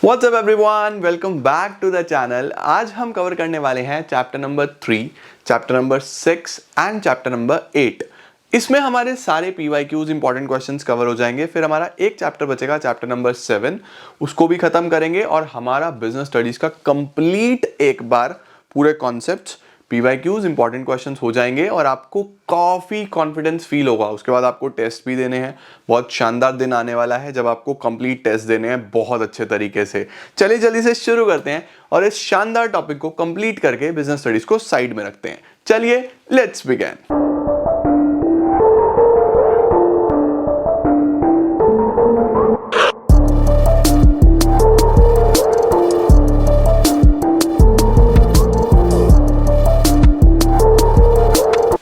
WhatsApp everyone, welcome back to the channel. आज हम cover करने वाले हैं chapter number 3, chapter number 6 and chapter number 8। इसमें हमारे सारे PYQs इंपॉर्टेंट क्वेश्चंस कवर हो जाएंगे। फिर हमारा एक चैप्टर बचेगा, चैप्टर नंबर 7, उसको भी खत्म करेंगे और हमारा बिजनेस स्टडीज का कंप्लीट एक बार पूरे कॉन्सेप्ट्स PYQs इंपॉर्टेंट क्वेश्चंस हो जाएंगे और आपको काफी कॉन्फिडेंस फील होगा। उसके बाद आपको टेस्ट भी देने हैं। बहुत शानदार दिन आने वाला है जब आपको कंप्लीट टेस्ट देने हैं बहुत अच्छे तरीके से। चलिए जल्दी से शुरू करते हैं और इस शानदार टॉपिक को कंप्लीट करके बिजनेस स्टडीज को साइड में रखते हैं। चलिए लेट्स बिगिन।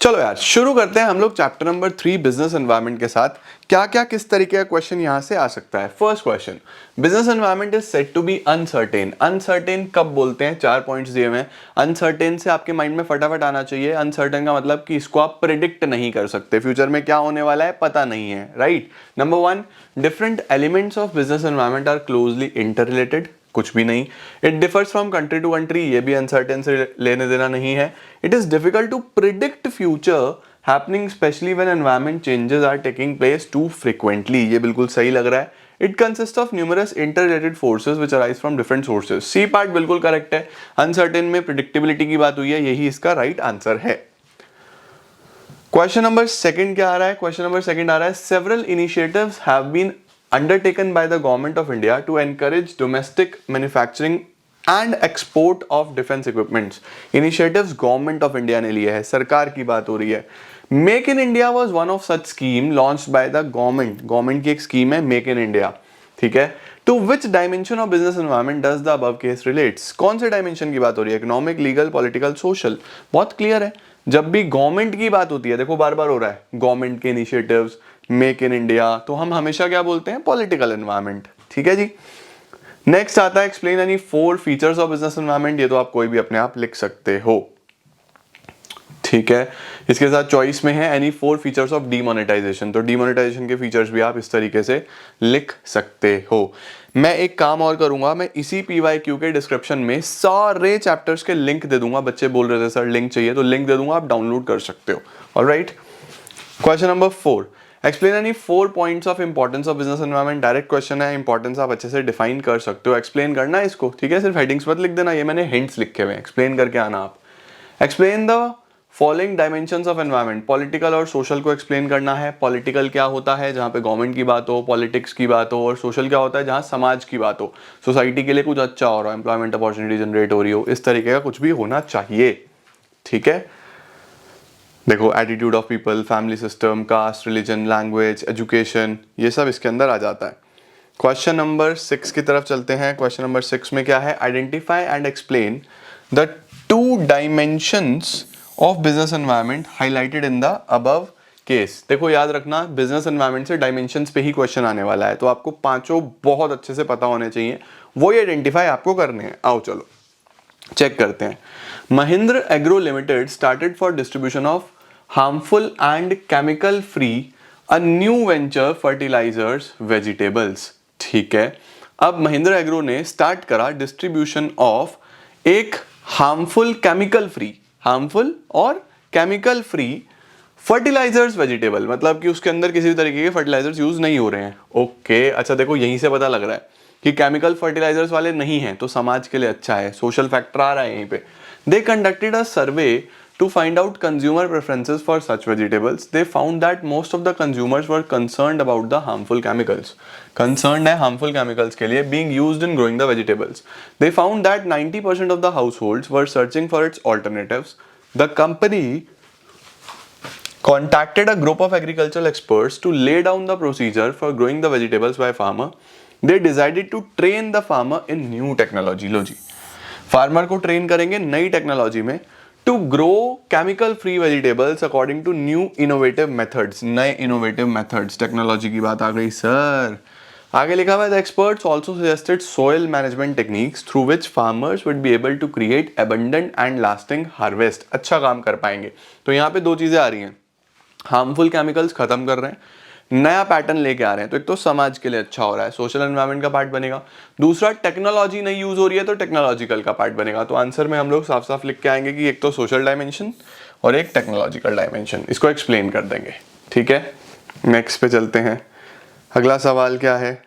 चलो यार शुरू करते हैं हम लोग चैप्टर नंबर 3 बिजनेस एनवायरनमेंट के साथ। क्या क्या किस तरीके का क्वेश्चन यहां से आ सकता है। First question, business environment is said to be uncertain. Uncertain कब बोलते हैं? 4 पॉइंट्स दिए हुए हैं। अनसर्टेन से आपके माइंड में फटाफट आना चाहिए, अनसर्टेन का मतलब कि इसको आप प्रिडिक्ट नहीं कर सकते, फ्यूचर में क्या होने वाला है पता नहीं है, right. Number 1, different elements of business environment are closely interrelated. कुछ भी नहीं। It differs from country to country, ये भी अनसर्टेन से लेने देना नहीं है। It is difficult to predict future happening specially when environment changes are taking place too frequently, ये बिल्कुल सही लग रहा है। It consist of numerous interrelated forces which arise from different sources, C part बिल्कुल करेक्ट है। अनसर्टेन में predictability की बात हुई है, यही इसका राइट आंसर है। क्वेश्चन नंबर 2 क्या आ रहा है? क्वेश्चन नंबर 2 आ रहा है, several initiatives have been undertaken by the government of India to encourage domestic manufacturing and export of defense equipments. Initiatives government of India ने लिए है, सरकार की बात हो रही है। Make in India was one of such scheme launched by the government. Government की एक स्कीम है Make in India, ठीक है। To which dimension of business environment does the above case relates? कौन से डायमेंशन की बात हो रही है? Economic, legal, political, social. बहुत क्लियर है। जब भी गवर्नमेंट की बात होती है, देखो बार बार हो रहा है गवर्नमेंट के इनिशिएटिव्स, मेक इन इंडिया, तो हम हमेशा क्या बोलते हैं? पॉलिटिकल एनवायरनमेंट, ठीक है जी। नेक्स्ट आता है, explain any 4 features of business environment. ये तो आप कोई भी अपने आप लिख सकते हो, ठीक है। इसके साथ चॉइस में है एनी 4 फीचर्स ऑफ डीमोनेटाइजेशन, तो डीमोनेटाइजेशन के फीचर्स भी आप इस तरीके से लिख सकते हो। मैं एक काम और करूंगा, मैं इसी PYQ के डिस्क्रिप्शन में सारे चैप्टर्स के लिंक दे दूंगा। बच्चे बोल रहे थे सर लिंक चाहिए, तो लिंक दे दूंगा, आप डाउनलोड कर सकते हो। Alright. Question number 4, explain any 4 points of importance of business environment. Direct question है, इंपॉर्टेंस आप अच्छे से डिफाइन कर सकते हो, एक्सप्लेन करना है इसको, ठीक है। सिर्फ हेडिंग्स मत लिख देना, ये मैंने हिंट्स लिखे हुए हैं, एक्सप्लेन करके आना आप। Explain the following dimensions of environment. Political और सोशल को एक्सप्लेन करना है। पॉलिटिकल क्या होता है? जहां पे गवर्नमेंट की बात हो, पॉलिटिक्स की बात हो। और सोशल क्या होता है? जहां समाज की बात हो, सोसाइटी के लिए कुछ अच्छा हो रहा है, एम्प्लॉयमेंट अपॉर्चुनिटी जनरेट हो रही हो, इस तरीके का कुछ भी होना चाहिए, ठीक है। देखो attitude of people, family system, caste, religion, language, education, ये सब इसके अंदर आ जाता है। क्वेश्चन नंबर 6 की तरफ चलते हैं। क्वेश्चन नंबर 6 में क्या है? Identify and explain the 2 dimensions of business environment highlighted in the above case. देखो याद रखना, बिजनेस एनवायरनमेंट से डायमेंशंस पे ही क्वेश्चन आने वाला है, तो आपको पांचों बहुत अच्छे से पता होने चाहिए, वो ही आइडेंटिफाई आपको करने हैं। आओ चलो चेक करते हैं। Mahindra agro limited started for distribution of harmful and chemical free a new venture fertilisers vegetables, ठीक है। अब महिंद्र एग्रो ने स्टार्ट करा डिस्ट्रीब्यूशन ऑफ एक हार्मफुल केमिकल फ्री, हार्मफुल और केमिकल फ्री फर्टिलाइजर्स वेजिटेबल, मतलब कि उसके अंदर किसी भी तरीके के फर्टिलाइजर्स यूज नहीं हो रहे हैं। ओके, अच्छा देखो यहीं से पता लग रहा है कि केमिकल फर्टिलाइजर्स वाले नहीं हैं, तो समाज के लिए अच्छा है, सोशल फैक्टर आ रहा है यहीं पे। They conducted a survey to find out consumer preferences for such vegetables. They found that most of the consumers were concerned about the harmful chemicals. Concerned है harmful chemicals के लिए being used in growing the vegetables. They found that 90% of the households were searching for its alternatives. The company contacted a group of agricultural experts to lay down the procedure for growing the vegetables by farmer. They decided to train the farmer in new technology. लो जी, farmer को train करेंगे नई technology में to grow chemical free vegetables according to new innovative methods. नए innovative methods, technology की बात आ गई सर। आगे लिखा हुआ है, the experts also suggested soil management techniques through which farmers would be able to create abundant and lasting harvest. अच्छा काम कर पाएंगे। तो यहाँ पे 2 चीजें आ रही हैं, हार्मफुल केमिकल्स खत्म कर रहे हैं, नया पैटर्न लेके आ रहे हैं, तो एक तो समाज के लिए अच्छा हो रहा है, सोशल एनवायरनमेंट का पार्ट बनेगा। दूसरा, टेक्नोलॉजी नहीं यूज हो रही है तो टेक्नोलॉजिकल का पार्ट बनेगा। तो आंसर में हम लोग साफ साफ लिख के आएंगे कि एक तो सोशल डायमेंशन और एक टेक्नोलॉजिकल डायमेंशन, इसको एक्सप्लेन कर देंगे। ठीक है, नेक्स्ट पे चलते हैं। अगला सवाल क्या है,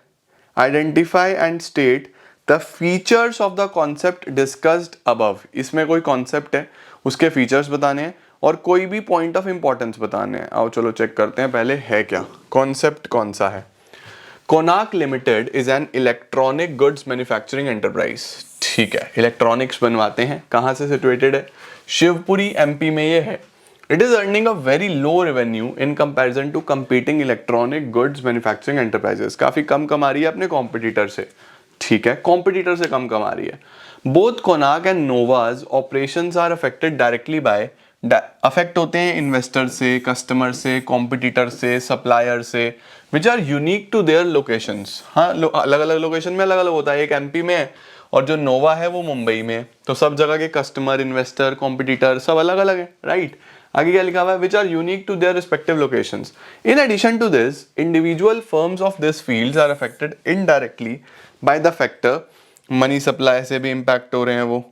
identify and state the features of the concept discussed above. इसमें कोई कॉन्सेप्ट है, उसके फीचर्स बताने हैं और कोई भी पॉइंट ऑफ इंपॉर्टेंस बताने हैं। आओ चलो चेक करते हैं पहले है क्या, कॉन्सेप्ट कौन सा है। Konak limited is an electronic goods manufacturing enterprise. ठीक है, इलेक्ट्रॉनिक्स बनवाते हैं, कहाँ से सिचुएटेड है, शिवपुरी एमपी में ये है। It is earning a very low revenue in comparison to competing electronic goods manufacturing enterprises. काफी कम कमा रही है अपने कॉम्पिटिटर से। ठीक है, कॉम्पिटिटर से कम कमा रही है। Both Konak and Novaj operations are affected directly by, affect होते हैं इन्वेस्टर से, कस्टमर से, कॉम्पिटिटर से, सप्लायर से, which are unique to their locations. हाँ, अलग अलग लोकेशन में अलग अलग होता है, एक एमपी में है और जो नोवा है वो मुंबई में, तो सब जगह के कस्टमर, इन्वेस्टर, कॉम्पिटिटर सब अलग अलग है, राइट। आगे क्या लिखा हुआ है, which are unique to their respective locations. In addition to this, individual firms of this fields are affected indirectly by the factor, money supply से भी इंपैक्ट हो रहे हैं वो,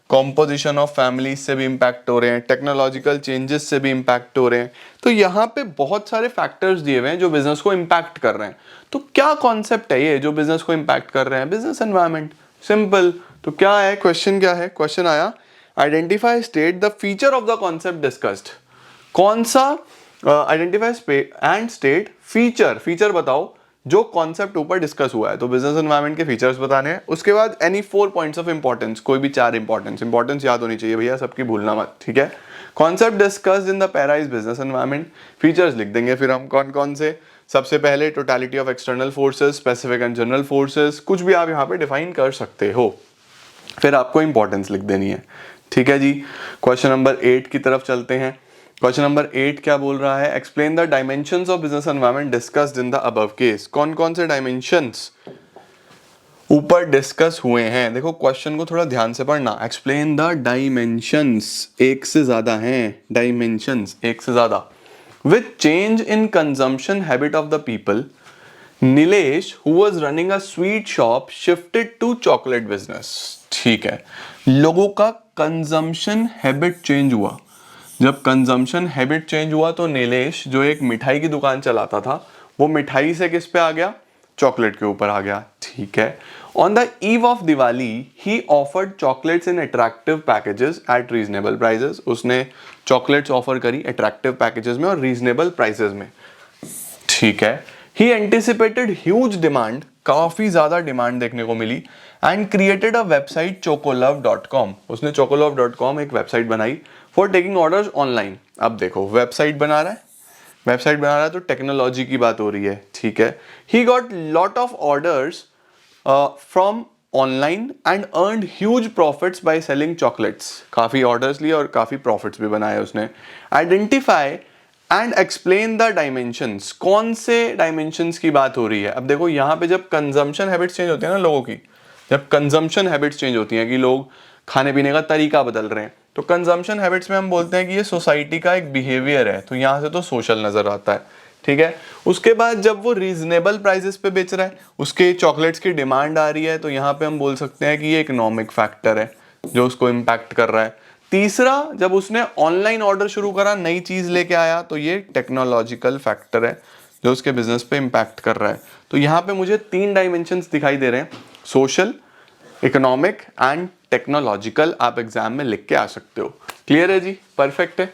कॉम्पोजिशन ऑफ फैमिलीज से भी इंपैक्ट हो रहे हैं, टेक्नोलॉजिकल चेंजेस से भी इंपैक्ट हो रहे हैं। तो यहाँ पे बहुत सारे फैक्टर्स दिए हुए हैं जो बिजनेस को इंपैक्ट कर रहे हैं। तो क्या कॉन्सेप्ट है ये जो बिजनेस को इंपैक्ट कर रहे हैं, बिजनेस एनवायरनमेंट, सिंपल। तो क्या है क्वेश्चन, क्या है क्वेश्चन आया, identify state the feature of the concept discussed. कौन सा, identify and state feature, feature बताओ जो कॉन्सेप्ट ऊपर डिस्कस हुआ है। तो बिजनेस एनवायरनमेंट के फीचर्स बताने हैं, उसके बाद एनी 4 पॉइंट्स ऑफ इंपॉर्टेंस, कोई भी 4 इंपॉर्टेंस याद होनी चाहिए भैया, सबकी भूलना मत। ठीक है, concept discussed in the para is business environment, features लिख देंगे फिर हम कौन कौन से। सबसे पहले totality of external forces, specific and general forces, कुछ भी आप यहाँ पे डिफाइन कर सकते हो, फिर आपको इंपॉर्टेंस लिख देनी है। ठीक है जी, क्वेश्चन नंबर 8 की तरफ चलते हैं। क्वेश्चन नंबर 8 क्या बोल रहा है, explain the dimensions of business environment discussed in the above case. कौन कौन से डायमेंशंस ऊपर डिस्कस हुए हैं, देखो क्वेश्चन को थोड़ा ध्यान से पढ़ना। एक्सप्लेन द डायमेंशंस, एक से ज्यादा हैं डायमेंशंस, एक से ज्यादा। With change in consumption habit of the people, Nilesh who was running a sweet shop shifted to chocolate business. ठीक है, लोगों का कंजम्पशन हैबिट चेंज हुआ। जब कंजम्पशन हैबिट चेंज हुआ तो नीलेश जो एक मिठाई की दुकान चलाता था वो मिठाई से किस पे आ गया, चॉकलेट के ऊपर आ गया। ठीक है, on the eve of Diwali he offered chocolates in attractive packages eight reasonable prices. उसने चॉकलेट्स ऑफर करी अट्रैक्टिव पैकेजेस में और रीजनेबल प्राइसेस में। ठीक है, ही एंटिसिपेटेड ह्यूज डिमांड, काफी ज्यादा डिमांड देखने को मिली, and created a website chocolove.com। उसने chocolove.com एक वेबसाइट बनाई फॉर टेकिंग ऑर्डर्स ऑनलाइन। अब देखो वेबसाइट बना रहा है, वेबसाइट बना रहा है तो टेक्नोलॉजी की बात हो रही है। ठीक है, he got lot of orders from online and earned huge profits by selling chocolates. काफी ऑर्डर्स लिए और काफी प्रॉफिट्स भी बनाए उसने। Identify and explain the dimensions, कौन से डायमेंशंस की बात हो रही है। अब देखो यहाँ पे जब कंजम्पशन हैबिट्स चेंज होती है ना लोगों की, जब कंजम्पशन हैबिट्स चेंज होती हैं कि लोग खाने पीने का तरीका बदल रहे हैं, तो कंजम्पशन हैबिट्स में हम बोलते हैं कि ये सोसाइटी का एक बिहेवियर है, तो यहाँ से तो सोशल नजर आता है। ठीक है, उसके बाद जब वो रीजनेबल प्राइसेस पे बेच रहा है, उसके चॉकलेट्स की डिमांड आ रही है, तो यहाँ पे हम बोल सकते हैं कि ये इकोनॉमिक फैक्टर है जो उसको इम्पैक्ट कर रहा है। तीसरा, जब उसने ऑनलाइन ऑर्डर शुरू करा, नई चीज लेके आया, तो ये टेक्नोलॉजिकल फैक्टर है जो उसके बिजनेस पे इम्पैक्ट कर रहा है। तो यहाँ पे मुझे 3 डायमेंशंस दिखाई दे रहे हैं, सोशल, इकोनॉमिक एंड टेक्नोलॉजिकल। आप एग्जाम में लिख के आ सकते हो। क्लियर है जी, परफेक्ट है।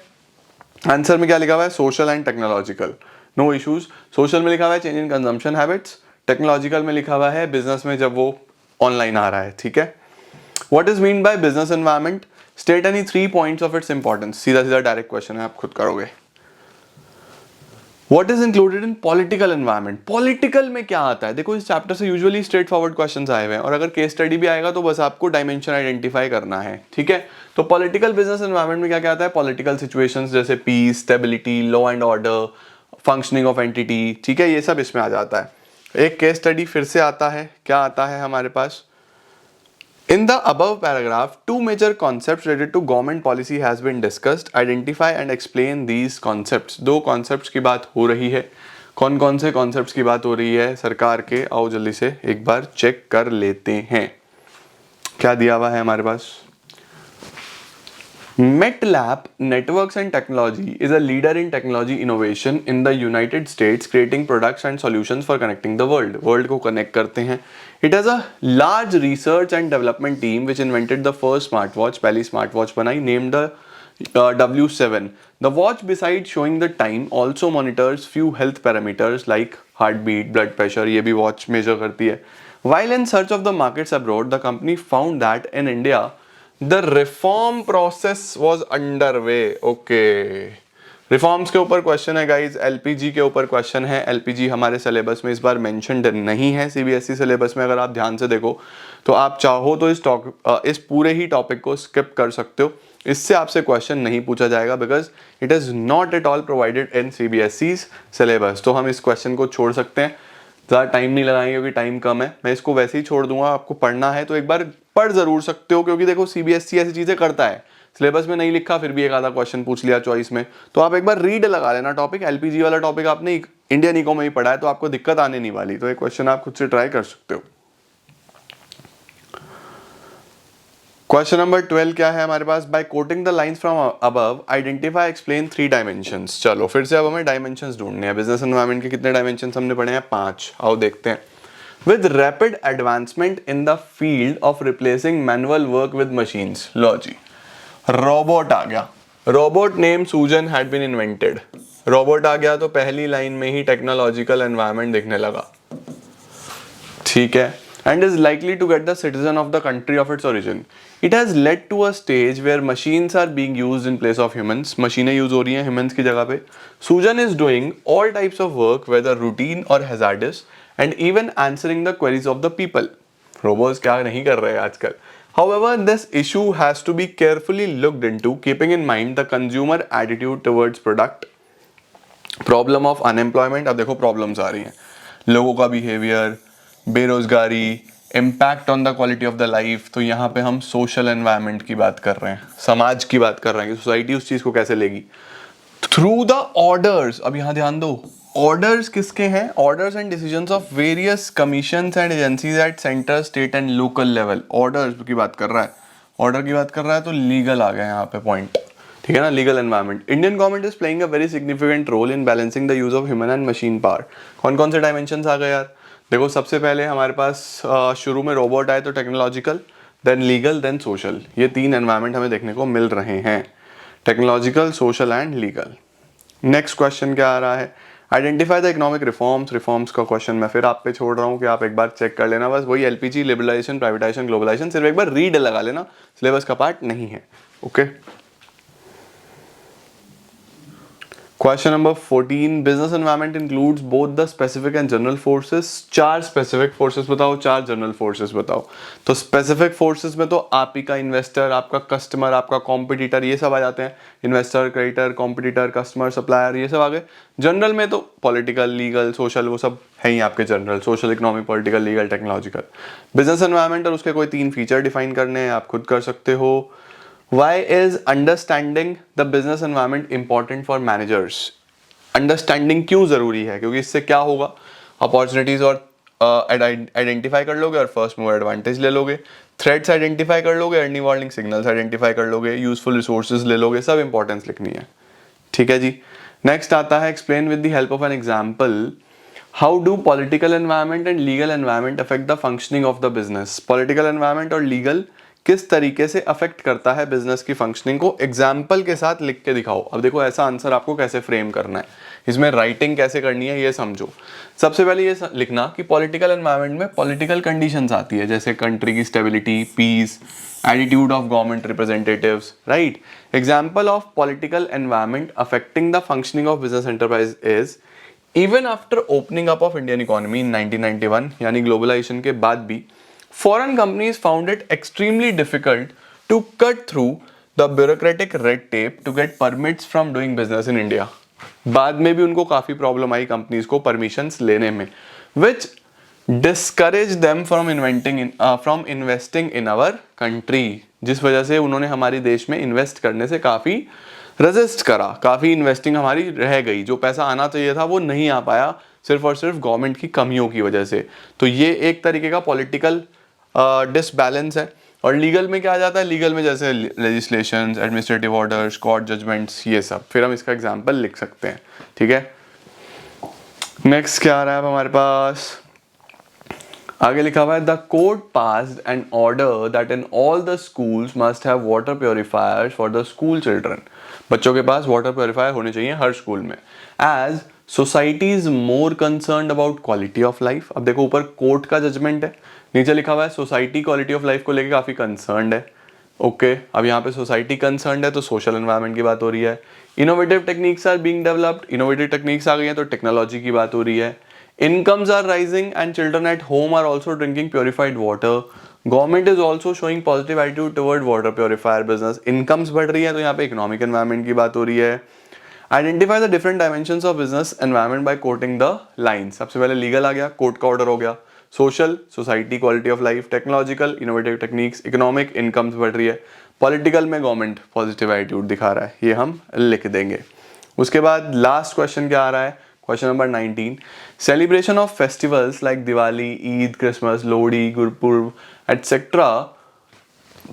आंसर में क्या लिखा हुआ है, social and technological, no issues. Social में लिखा हुआ है change in consumption habits, technological में लिखा हुआ है बिजनेस में जब वो ऑनलाइन आ रहा है। ठीक है, what is mean by business environment, state any 3 points of its importance. सीधा सीधा डायरेक्ट क्वेश्चन है, आप खुद करोगे। What is included in political environment? Political में क्या आता है, देखो इस चैप्टर से यूजुअली स्ट्रेट फॉरवर्ड क्वेश्चंस आए हुए हैं, और अगर केस स्टडी भी आएगा तो बस आपको डायमेंशन आइडेंटिफाई करना है। ठीक है, तो पॉलिटिकल बिजनेस एनवायरनमेंट में क्या क्या आता है, पॉलिटिकल सिचुएशंस जैसे peace, stability, law and order, functioning of entity. ठीक है, ये सब इसमें आ जाता है। एक केस स्टडी फिर से आता है, क्या आता है हमारे पास, in the above paragraph, 2 major concepts related to government policy has been discussed. Identify and explain these concepts. 2 concepts की बात हो रही है, कौन कौन से कॉन्सेप्ट्स की बात हो रही है सरकार के, आओ जल्दी से एक बार चेक कर लेते हैं। क्या दिया हुआ है हमारे पास? MetLab Networks and Technology is a leader in technology innovation in the United States, creating products and solutions for connecting the world. World को connect करते हैं. It has a large research and development team which invented the first smartwatch, पहली smartwatch बनाई, named the W7. The watch, besides showing the time, also monitors few health parameters like heartbeat, blood pressure. ये भी watch measure करती है. While in search of the markets abroad, the company found that in India The reform process was underway. Okay. Reforms के ऊपर question है guys, LPG के ऊपर question है। एलपीजी हमारे सिलेबस में इस बार मेंशन्ड नहीं है सीबीएसई सिलेबस में। अगर आप ध्यान से देखो तो आप चाहो तो इस पूरे ही टॉपिक को स्किप कर सकते हो, इससे आपसे क्वेश्चन नहीं पूछा जाएगा because it is not at all provided in CBSE syllabus. तो हम इस क्वेश्चन को छोड़ सकते हैं, ज़्यादा टाइम नहीं लगाएंगे क्योंकि टाइम कम है। मैं इसको वैसे ही छोड़ दूंगा, आपको पढ़ना है तो एक बार पढ़ जरूर सकते हो, क्योंकि देखो सीबीएसई ऐसी चीज़ें करता है, सिलेबस में नहीं लिखा फिर भी एक आधा क्वेश्चन पूछ लिया चॉइस में, तो आप एक बार रीड लगा लेना टॉपिक। एलपीजी वाला टॉपिक आपने इंडियन इको में ही पढ़ा है तो आपको दिक्कत आने नहीं वाली, तो एक क्वेश्चन आप खुद से ट्राई कर सकते हो। क्वेश्चन नंबर 12 क्या है हमारे पास? By quoting the lines from above identify explain 3 dimensions. चलो फिर से अब हमें डायमेंशंस ढूंढने हैं। बिजनेस एनवायरनमेंट के कितने डायमेंशंस हमने पढ़े हैं? 5। आओ देखते हैं। With rapid advancement in the field of replacing manual work with machines, लो जी रोबोट आ गया। Robot name Susan had been invented. Robot आ गया तो पहली लाइन में ही टेक्नोलॉजिकल एनवायरनमेंट दिखने लगा, ठीक है। And is likely to get the citizen of the country of its origin. It has led to a stage where machines are being used in place of humans. मशीनें use हो रही हैं humans की जगह पे। Sujan is doing all types of work, whether routine or hazardous, and even answering the queries of the people. Robots क्या नहीं कर रहे हैं आजकल। However, this issue has to be carefully looked into, keeping in mind the consumer attitude towards product. Problem of unemployment, अब देखो problems आ रही हैं, लोगों का behavior, बेरोजगारी, impact on the quality of the life. तो यहाँ पे हम सोशल एनवायरनमेंट की बात कर रहे हैं, समाज की बात कर रहे हैं कि सोसाइटी उस चीज को कैसे लेगी। थ्रू द ऑर्डर्स, अब यहाँ ध्यान दो, ऑर्डर्स किसके हैं? Orders and decisions of various commissions and agencies at centre, state and local level. Orders की बात कर रहा है, ऑर्डर की बात कर रहा है तो लीगल आ गया यहाँ पे पॉइंट, ठीक है ना, legal environment. Indian government is playing a very significant role in balancing the use of human and machine power. कौन कौन से डायमेंशंस आ गए यार? देखो सबसे पहले हमारे पास शुरू में रोबोट आए तो technological, then legal, then social. ये 3 एनवायरनमेंट हमें देखने को मिल रहे हैं, technological, social and legal. Next question क्या आ रहा है? Identify the economic reforms. Reforms का क्वेश्चन मैं फिर आप पे छोड़ रहा हूँ कि आप एक बार चेक कर लेना, बस वही एलपीजी, लिबरलाइजेशन, प्राइवेटाइजेशन, ग्लोबलाइजेशन, सिर्फ एक बार रीड लगा लेना, सिलेबस का पार्ट नहीं है। Okay. Question number 14, business environment includes both the specific and general forces. 4 specific forces बताओ, 4 general forces बताओ। तो specific forces में तो आप ही का इन्वेस्टर, आपका कस्टमर, आपका कॉम्पिटिटर, ये सब आ जाते हैं। Investor, creditor, competitor, customer, supplier, ये सब आ गए। जनरल में तो पॉलिटिकल, लीगल, सोशल, वो सब है ही आपके general, social, economic, political, legal, technological. Business environment और उसके कोई 3 फीचर डिफाइन करने हैं, आप खुद कर सकते हो। Why is understanding the business environment important for managers? Understanding क्यों जरूरी है? क्योंकि इससे क्या होगा, अपॉर्चुनिटीज और आइडेंटिफाई कर लोगे और फर्स्ट मूवर एडवांटेज ले लोगे, थ्रेट्स आइडेंटिफाई कर लोगे, अर्ली वार्निंग सिग्नल्स आइडेंटिफाई कर लोगे, यूजफुल रिसोर्सेज ले लोगे, सब इंपॉर्टेंस लिखनी है, ठीक है जी। नेक्स्ट आता है explain with the help of an example how do political environment and legal environment affect the functioning of the business. Political environment और लीगल किस तरीके से अफेक्ट करता है बिजनेस की फंक्शनिंग को, एग्जाम्पल के साथ लिख के दिखाओ। अब देखो ऐसा आंसर आपको कैसे फ्रेम करना है, इसमें राइटिंग कैसे करनी है ये समझो। सबसे पहले ये लिखना कि पॉलिटिकल एनवायरनमेंट में पॉलिटिकल कंडीशंस आती है, जैसे कंट्री की stability, peace, attitude of government representatives, right. Example of political environment affecting the functioning of business enterprise is even after opening up of Indian economy in 1991, यानी globalisation के बाद भी foreign companies found it extremely difficult to cut through the bureaucratic red tape to get permits from doing business in India. बाद में भी उनको काफी problem आई companies को परमिशंस लेने में, which discouraged them from investing in our country, जिस वजह से उन्होंने हमारे देश में इन्वेस्ट करने से काफी रेजिस्ट करा, काफ़ी इन्वेस्टिंग हमारी रह गई, जो पैसा आना चाहिए था वो नहीं आ पाया सिर्फ और सिर्फ गवर्नमेंट की कमियों की वजह से। तो ये एक तरीके का पॉलिटिकल डिसबैलेंस है। और लीगल में क्या आ जाता है, लीगल में जैसे legislations, administrative orders, court judgments, ये सब, फिर हम इसका एग्जांपल लिख सकते हैं। ठीक है, नेक्स्ट क्या आ रहा है अब हमारे पास, आगे लिखा हुआ है the court passed an order that in all the schools must have water purifiers for the school children. बच्चों के पास वाटर प्योरीफायर होने चाहिए हर स्कूल में। As society is more concerned about quality of life. अब देखो ऊपर कोर्ट का जजमेंट है, नीचे लिखा हुआ है सोसाइटी क्वालिटी ऑफ लाइफ को लेकर काफी कंसर्न्ड है। ओके अब यहाँ पे सोसाइटी कंसर्न्ड है तो सोशल एनवायरनमेंट की बात हो रही है। Innovative techniques are being developed, innovative techniques आ गई हैं तो टेक्नोलॉजी की बात हो रही है। Incomes are rising and children at home are also drinking purified water. Government is also showing positive attitude toward water purifier business. Incomes बढ़ रही है तो यहाँ पे economic environment की बात हो रही है। Identify the different dimensions of business environment by quoting the lines. सबसे पहले legal आ गया, कोर्ट का ऑर्डर हो गया, social, society, quality of life, technological, innovative techniques, economic, incomes बढ़ रही है, political में government positive attitude दिखा रहा है, ये हम लिख देंगे। उसके बाद लास्ट क्वेश्चन क्या आ रहा है, question number 19, celebration of festivals like Diwali, Eid, Christmas, Lohri, Gurpurb, etc.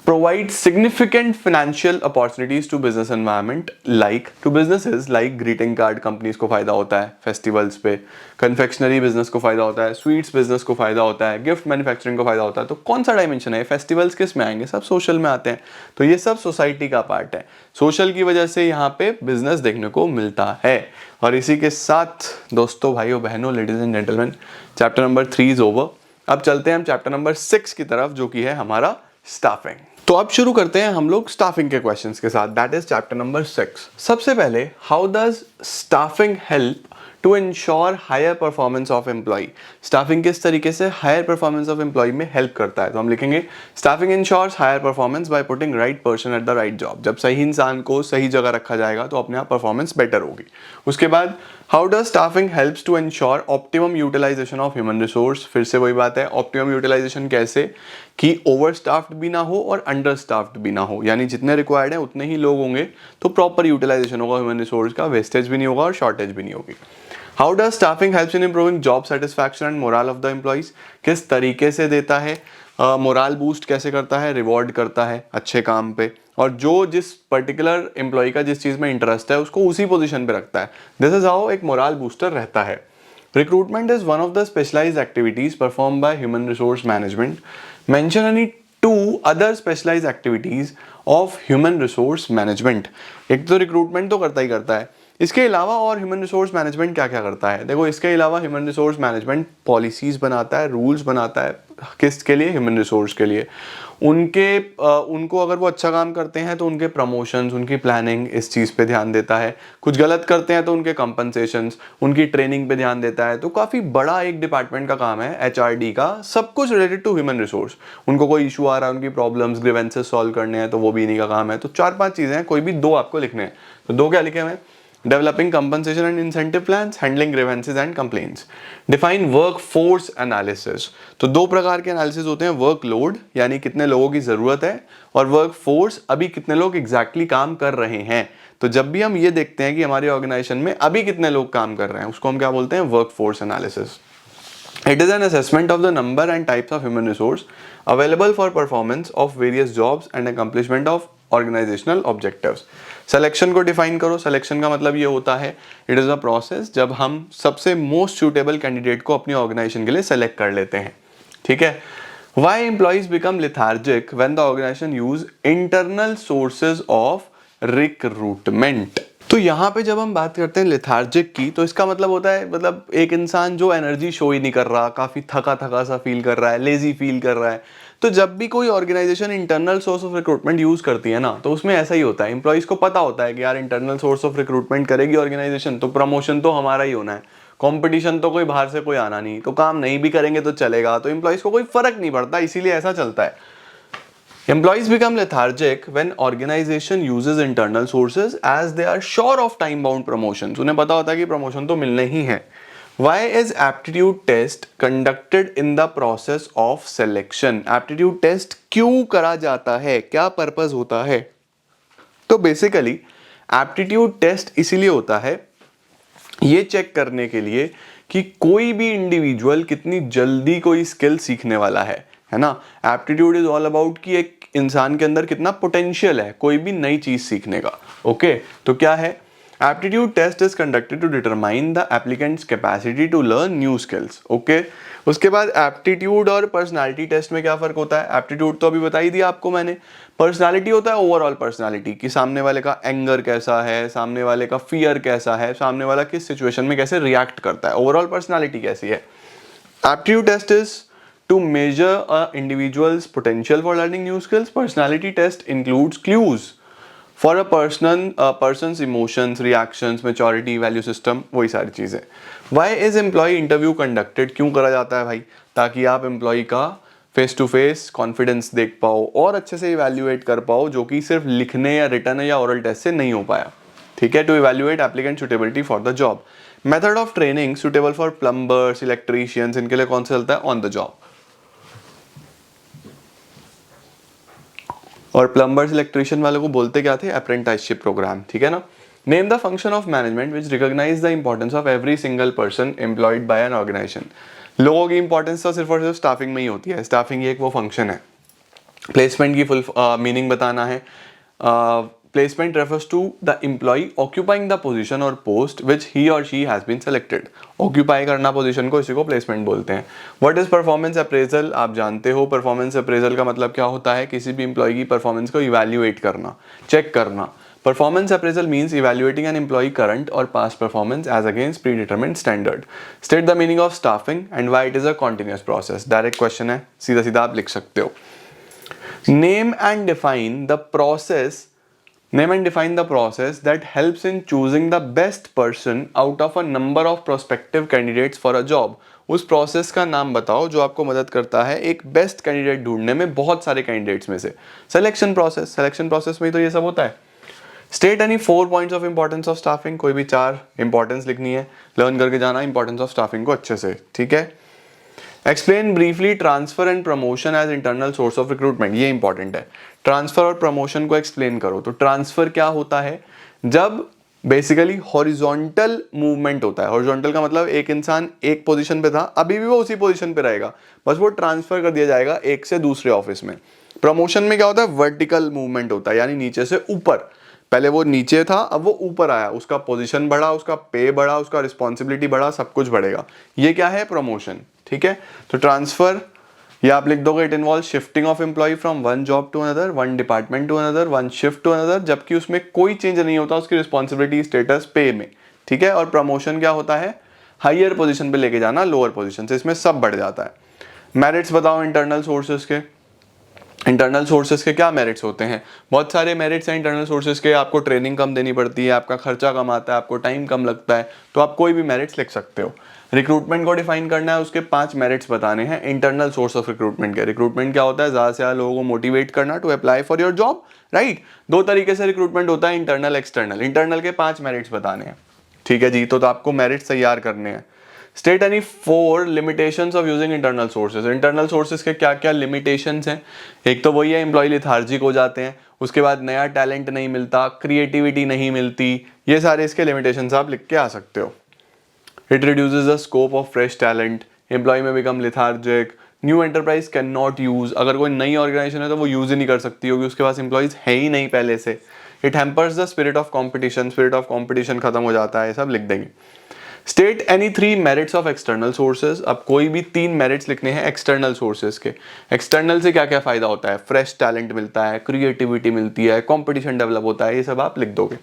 provide significant financial opportunities to business environment to businesses like greeting card companies को फायदा होता है festivals पे, confectionery business को फायदा होता है, sweets business को फायदा होता है, gift manufacturing को फायदा होता है। तो कौन सा डायमेंशन है, फेस्टिवल्स किस में आएंगे, सब सोशल में आते हैं, तो ये सब सोसाइटी का पार्ट है। सोशल की वजह से यहाँ पे बिजनेस देखने को मिलता है। और इसी के साथ दोस्तों, भाइयों बहनों, ladies and gentleman, chapter number 3 is over. अब चलते हैं हम चैप्टर नंबर 6 की तरफ, जो कि है हमारा स्टाफिंग। तो अब शुरू करते हैं हम लोग स्टाफिंग के क्वेश्चंस के साथ, दैट इज चैप्टर नंबर 6। सबसे पहले, how does staffing help to ensure higher performance of employ. Staffing किस तरीके से हायर परफॉर्मेंस ऑफ एम्प्लॉय में हेल्प करता है, तो हम लिखेंगे staffing ensures higher performance by putting right person at the right job. जब सही इंसान को सही जगह रखा जाएगा तो अपने आप परफॉर्मेंस बेटर होगी। उसके बाद, how does staffing helps to ensure optimum utilisation of human resource. फिर से वही बात है, ऑप्टिमम यूटिलाइजेशन कैसे, कि ओवर स्टाफ्ड भी ना हो और अंडर स्टाफ्ड भी ना हो, यानी जितने रिक्वायर्ड है उतने ही लोग होंगे तो प्रॉपर यूटिलाइजेशन होगा ह्यूमन रिसोर्स का, वेस्टेज भी नहीं होगा और शॉर्टेज भी नहीं होगी। How does staffing helps in improving job satisfaction and moral of the employees. किस तरीके से देता है, मोरल बूस्ट कैसे करता है, रिवॉर्ड करता है अच्छे काम पे, और जो जिस पर्टिकुलर एम्प्लॉय का जिस चीज़ में इंटरेस्ट है उसको उसी पोजीशन पे रखता है। दिस इज हाउ एक मोरल बूस्टर रहता है। Recruitment is one of the specialized activities performed by human resource management. Mention any 2 other specialized activities of human resource management. एक तो रिक्रूटमेंट तो करता ही करता है, इसके अलावा और ह्यूमन रिसोर्स मैनेजमेंट क्या क्या करता है। देखो, इसके अलावा ह्यूमन रिसोर्स मैनेजमेंट पॉलिसीज बनाता है, रूल्स बनाता है, किसके लिए, ह्यूमन रिसोर्स के लिए। उनको अगर वो अच्छा काम करते हैं तो उनके प्रमोशंस, उनकी प्लानिंग, इस चीज़ पे ध्यान देता है। कुछ गलत करते हैं तो उनके कंपनसेशंस, उनकी ट्रेनिंग पे ध्यान देता है। तो काफ़ी बड़ा एक डिपार्टमेंट का काम है HRD का, सब कुछ रिलेटेड टू ह्यूमन रिसोर्स। उनको कोई इशू आ रहा है, उनकी प्रॉब्लम्स, ग्रीवेंसेस सॉल्व करने हैं तो वो भी इन्हीं का काम है। तो 4-5 चीज़ें हैं, कोई भी 2 आपको लिखने हैं, तो 2 क्या लिखे हुए हैं, developing compensation and incentive plans, handling grievances and complaints, define workforce analysis। तो 2 प्रकार के एनालिसिस होते हैं, वर्कलोड यानी कितने लोगों की जरूरत है, और वर्कफोर्स अभी कितने लोग एग्जैक्टली काम कर रहे हैं। तो जब भी हम ये देखते हैं कि हमारी ऑर्गेनाइजेशन में अभी कितने लोग काम कर रहे हैं, उसको हम क्या बोलते हैं, workforce analysis. It is an assessment of the number and types of human resource available for performance of various jobs and accomplishment of organizational objectives. Selection को define करो। Selection का मतलब ये होता है, it is a process जब हम सबसे most suitable candidate को अपनी organization के लिए select कर लेते हैं। ठीक है। Why employees become lethargic when the organization use internal sources of recruitment। तो यहाँ पे जब हम बात करते हैं लेथार्जिक की, तो इसका मतलब होता है, मतलब एक इंसान जो एनर्जी शो ही नहीं कर रहा, काफी थका थका सा फील कर रहा है, लेजी फील कर रहा है। तो जब भी कोई organisation internal source of recruitment use करती है ना, तो उसमें ऐसा ही होता है, एम्प्लॉइज को पता होता है कि यार इंटरनल सोर्स ऑफ रिक्रूटमेंट करेगी ऑर्गेनाइजेशन तो प्रमोशन तो हमारा ही होना है, कंपटीशन तो कोई बाहर से कोई आना नहीं, तो काम नहीं भी करेंगे तो चलेगा, तो एम्प्लॉइज को कोई फर्क नहीं पड़ता, इसीलिए ऐसा चलता है। Employees become lethargic when organization uses internal sources as they are sure of time-bound promotions. उन्हें पता होता है कि प्रमोशन तो मिलने ही है। Why is aptitude test conducted in the process of selection? Aptitude test क्यों करा जाता है, क्या पर्पस होता है? तो बेसिकली एप्टीट्यूड टेस्ट इसीलिए होता है ये चेक करने के लिए कि कोई भी इंडिविजुअल कितनी जल्दी कोई स्किल सीखने वाला है ना। एप्टीट्यूड इज ऑल अबाउट कि एक इंसान के अंदर कितना पोटेंशियल है कोई भी नई चीज सीखने का। ओके, तो क्या है, aptitude test is conducted to determine the applicant's capacity to learn new skills. Okay, उसके बाद एप्टीट्यूड और पर्सनालिटी टेस्ट में क्या फर्क होता है। एप्टीट्यूड तो अभी बता ही दिया आपको मैंने। पर्सनालिटी होता है ओवरऑल पर्सनालिटी, कि सामने वाले का एंगर कैसा है, सामने वाले का फियर कैसा है, सामने वाला किस सिचुएशन में कैसे रिएक्ट करता है, ओवरऑल पर्सनालिटी कैसी है। Aptitude test is to measure a individual's potential for learning new skills. Personality test includes clues for a person's emotions, reactions, maturity, value system, वही सारी चीजें। Why is employee interview conducted? क्यों करा जाता है भाई? ताकि आप एम्प्लॉय का फेस टू फेस कॉन्फिडेंस देख पाओ और अच्छे से इवेल्युएट कर पाओ, जो कि सिर्फ लिखने या रिटर्न या ओरल टेस्ट से नहीं हो पाया। ठीक है, to evaluate applicant suitability for the job. Method of training suitable for plumbers, electricians, इनके लिए कौन सा चलता है, ऑन द जॉब। और प्लम्बर्स इलेक्ट्रीशियन वालों को बोलते क्या थे, अप्रेंटिसशिप प्रोग्राम। ठीक है ना। Name the function of management which recognise the importance of every single person employed by an organisation. लोगों की इंपॉर्टेंस तो सिर्फ और सिर्फ स्टाफिंग में ही होती है, स्टाफिंग एक वो फंक्शन है। प्लेसमेंट की फुल मीनिंग बताना है। Placement refers to the employee occupying the position और पोस्ट विच ही और she has been selected. Occupy करना पोजीशन को, इसी को प्लेसमेंट बोलते हैं। व्हाट इज परफॉर्मेंस अप्रेजल, आप जानते हो परफॉर्मेंस अप्रेजल का मतलब क्या होता है, किसी भी एम्प्लॉय की परफॉर्मेंस को इवैल्यूएट करना, चेक करना। Performance appraisal means evaluating an employee current और past performance as against predetermined standard. State the meaning of staffing and why it is a continuous process. Direct question है, सीधा सीधा आप लिख सकते हो। Name and define the process. Name and define the process that helps in choosing the best person out of a number of prospective candidates for a job. उस process का नाम बताओ जो आपको मदद करता है एक बेस्ट कैंडिडेट ढूंढने में बहुत सारे कैंडिडेट्स में से। सिलेक्शन प्रोसेस, सिलेक्शन प्रोसेस में तो ये सब होता है। State any 4 points of importance of staffing, कोई भी 4 इंपॉर्टेंस लिखनी है, लर्न करके जाना इंपॉर्टेंस ऑफ स्टाफिंग को अच्छे से। ठीक है। Explain briefly transfer and promotion as internal source of recruitment, ये इंपॉर्टेंट है। ट्रांसफर और प्रमोशन को एक्सप्लेन करो। तो ट्रांसफर क्या होता है, जब बेसिकली हॉरिजॉन्टल मूवमेंट होता है। हॉरिजॉन्टल का मतलब एक इंसान एक पोजीशन पे था, अभी भी वो उसी पोजीशन पे रहेगा, बस वो ट्रांसफर कर दिया जाएगा एक से दूसरे ऑफिस में। प्रमोशन में क्या होता है, वर्टिकल मूवमेंट होता है, यानी नीचे से ऊपर। पहले वो नीचे था, अब वो ऊपर आया, उसका पोजीशन बढ़ा, उसका पे बढ़ा, उसका रिस्पॉन्सिबिलिटी बढ़ा, सब कुछ बढ़ेगा। ये क्या है, प्रमोशन। ठीक है। तो ट्रांसफर या आप लिख दोगे, it involve shifting of employee from one job to another, one department to another, one shift to another, जबकि उसमें कोई चेंज नहीं होता उसकी रिस्पॉन्सिबिलिटी, स्टेटस, पे में। ठीक है। और प्रमोशन क्या होता है, हायर पोजीशन पे लेके जाना लोअर पोजीशन से, इसमें सब बढ़ जाता है। मेरिट्स बताओ इंटरनल सोर्सेज के। इंटरनल सोर्सेज के क्या मेरिट्स होते हैं, बहुत सारे मेरिट्स हैं इंटरनल सोर्सेज के। आपको ट्रेनिंग कम देनी पड़ती है, आपका खर्चा कम आता है, आपको टाइम कम लगता है, तो आप कोई भी मेरिट्स लिख सकते हो। रिक्रूटमेंट को डिफाइन करना है, उसके 5 मेरिट्स बताने हैं इंटरनल सोर्स ऑफ रिक्रूटमेंट के। रिक्रूटमेंट क्या होता है, ज़्यादा से ज़्यादा लोगों को मोटिवेट करना to apply for your job, right. 2 तरीके से रिक्रूटमेंट होता है, इंटरनल, एक्सटर्नल। इंटरनल के 5 मेरिट्स बताने हैं। ठीक है जी, तो आपको मेरिट्स तैयार करने हैं। State any 4 limitations of using internal sources. Internal sources के क्या क्या लिमिटेशंस हैं, एक तो वही है एम्प्लॉय लेथार्जिक हो जाते हैं, उसके बाद नया टैलेंट नहीं मिलता, क्रिएटिविटी नहीं मिलती, ये सारे इसके लिमिटेशंस आप लिख के आ सकते हो। It reduces the scope of fresh talent, employee may become lethargic, new enterprise can not use, अगर कोई नई ऑर्गेनाइजेशन है तो वो यूज ही नहीं कर सकती होगी, उसके पास एम्प्लॉयज है ही नहीं पहले से। It hampers the spirit of competition, spirit of competition खत्म हो जाता है, सब लिख देंगे। State any 3 merits of external sources. अब कोई भी 3 मेरिट्स लिखने हैं एक्सटर्नल सोर्सेज के। एक्सटर्नल से क्या क्या फायदा होता है, फ्रेश टैलेंट मिलता है, क्रिएटिविटी मिलती है, कंपटीशन डेवलप होता है, ये सब आप लिख दोगे।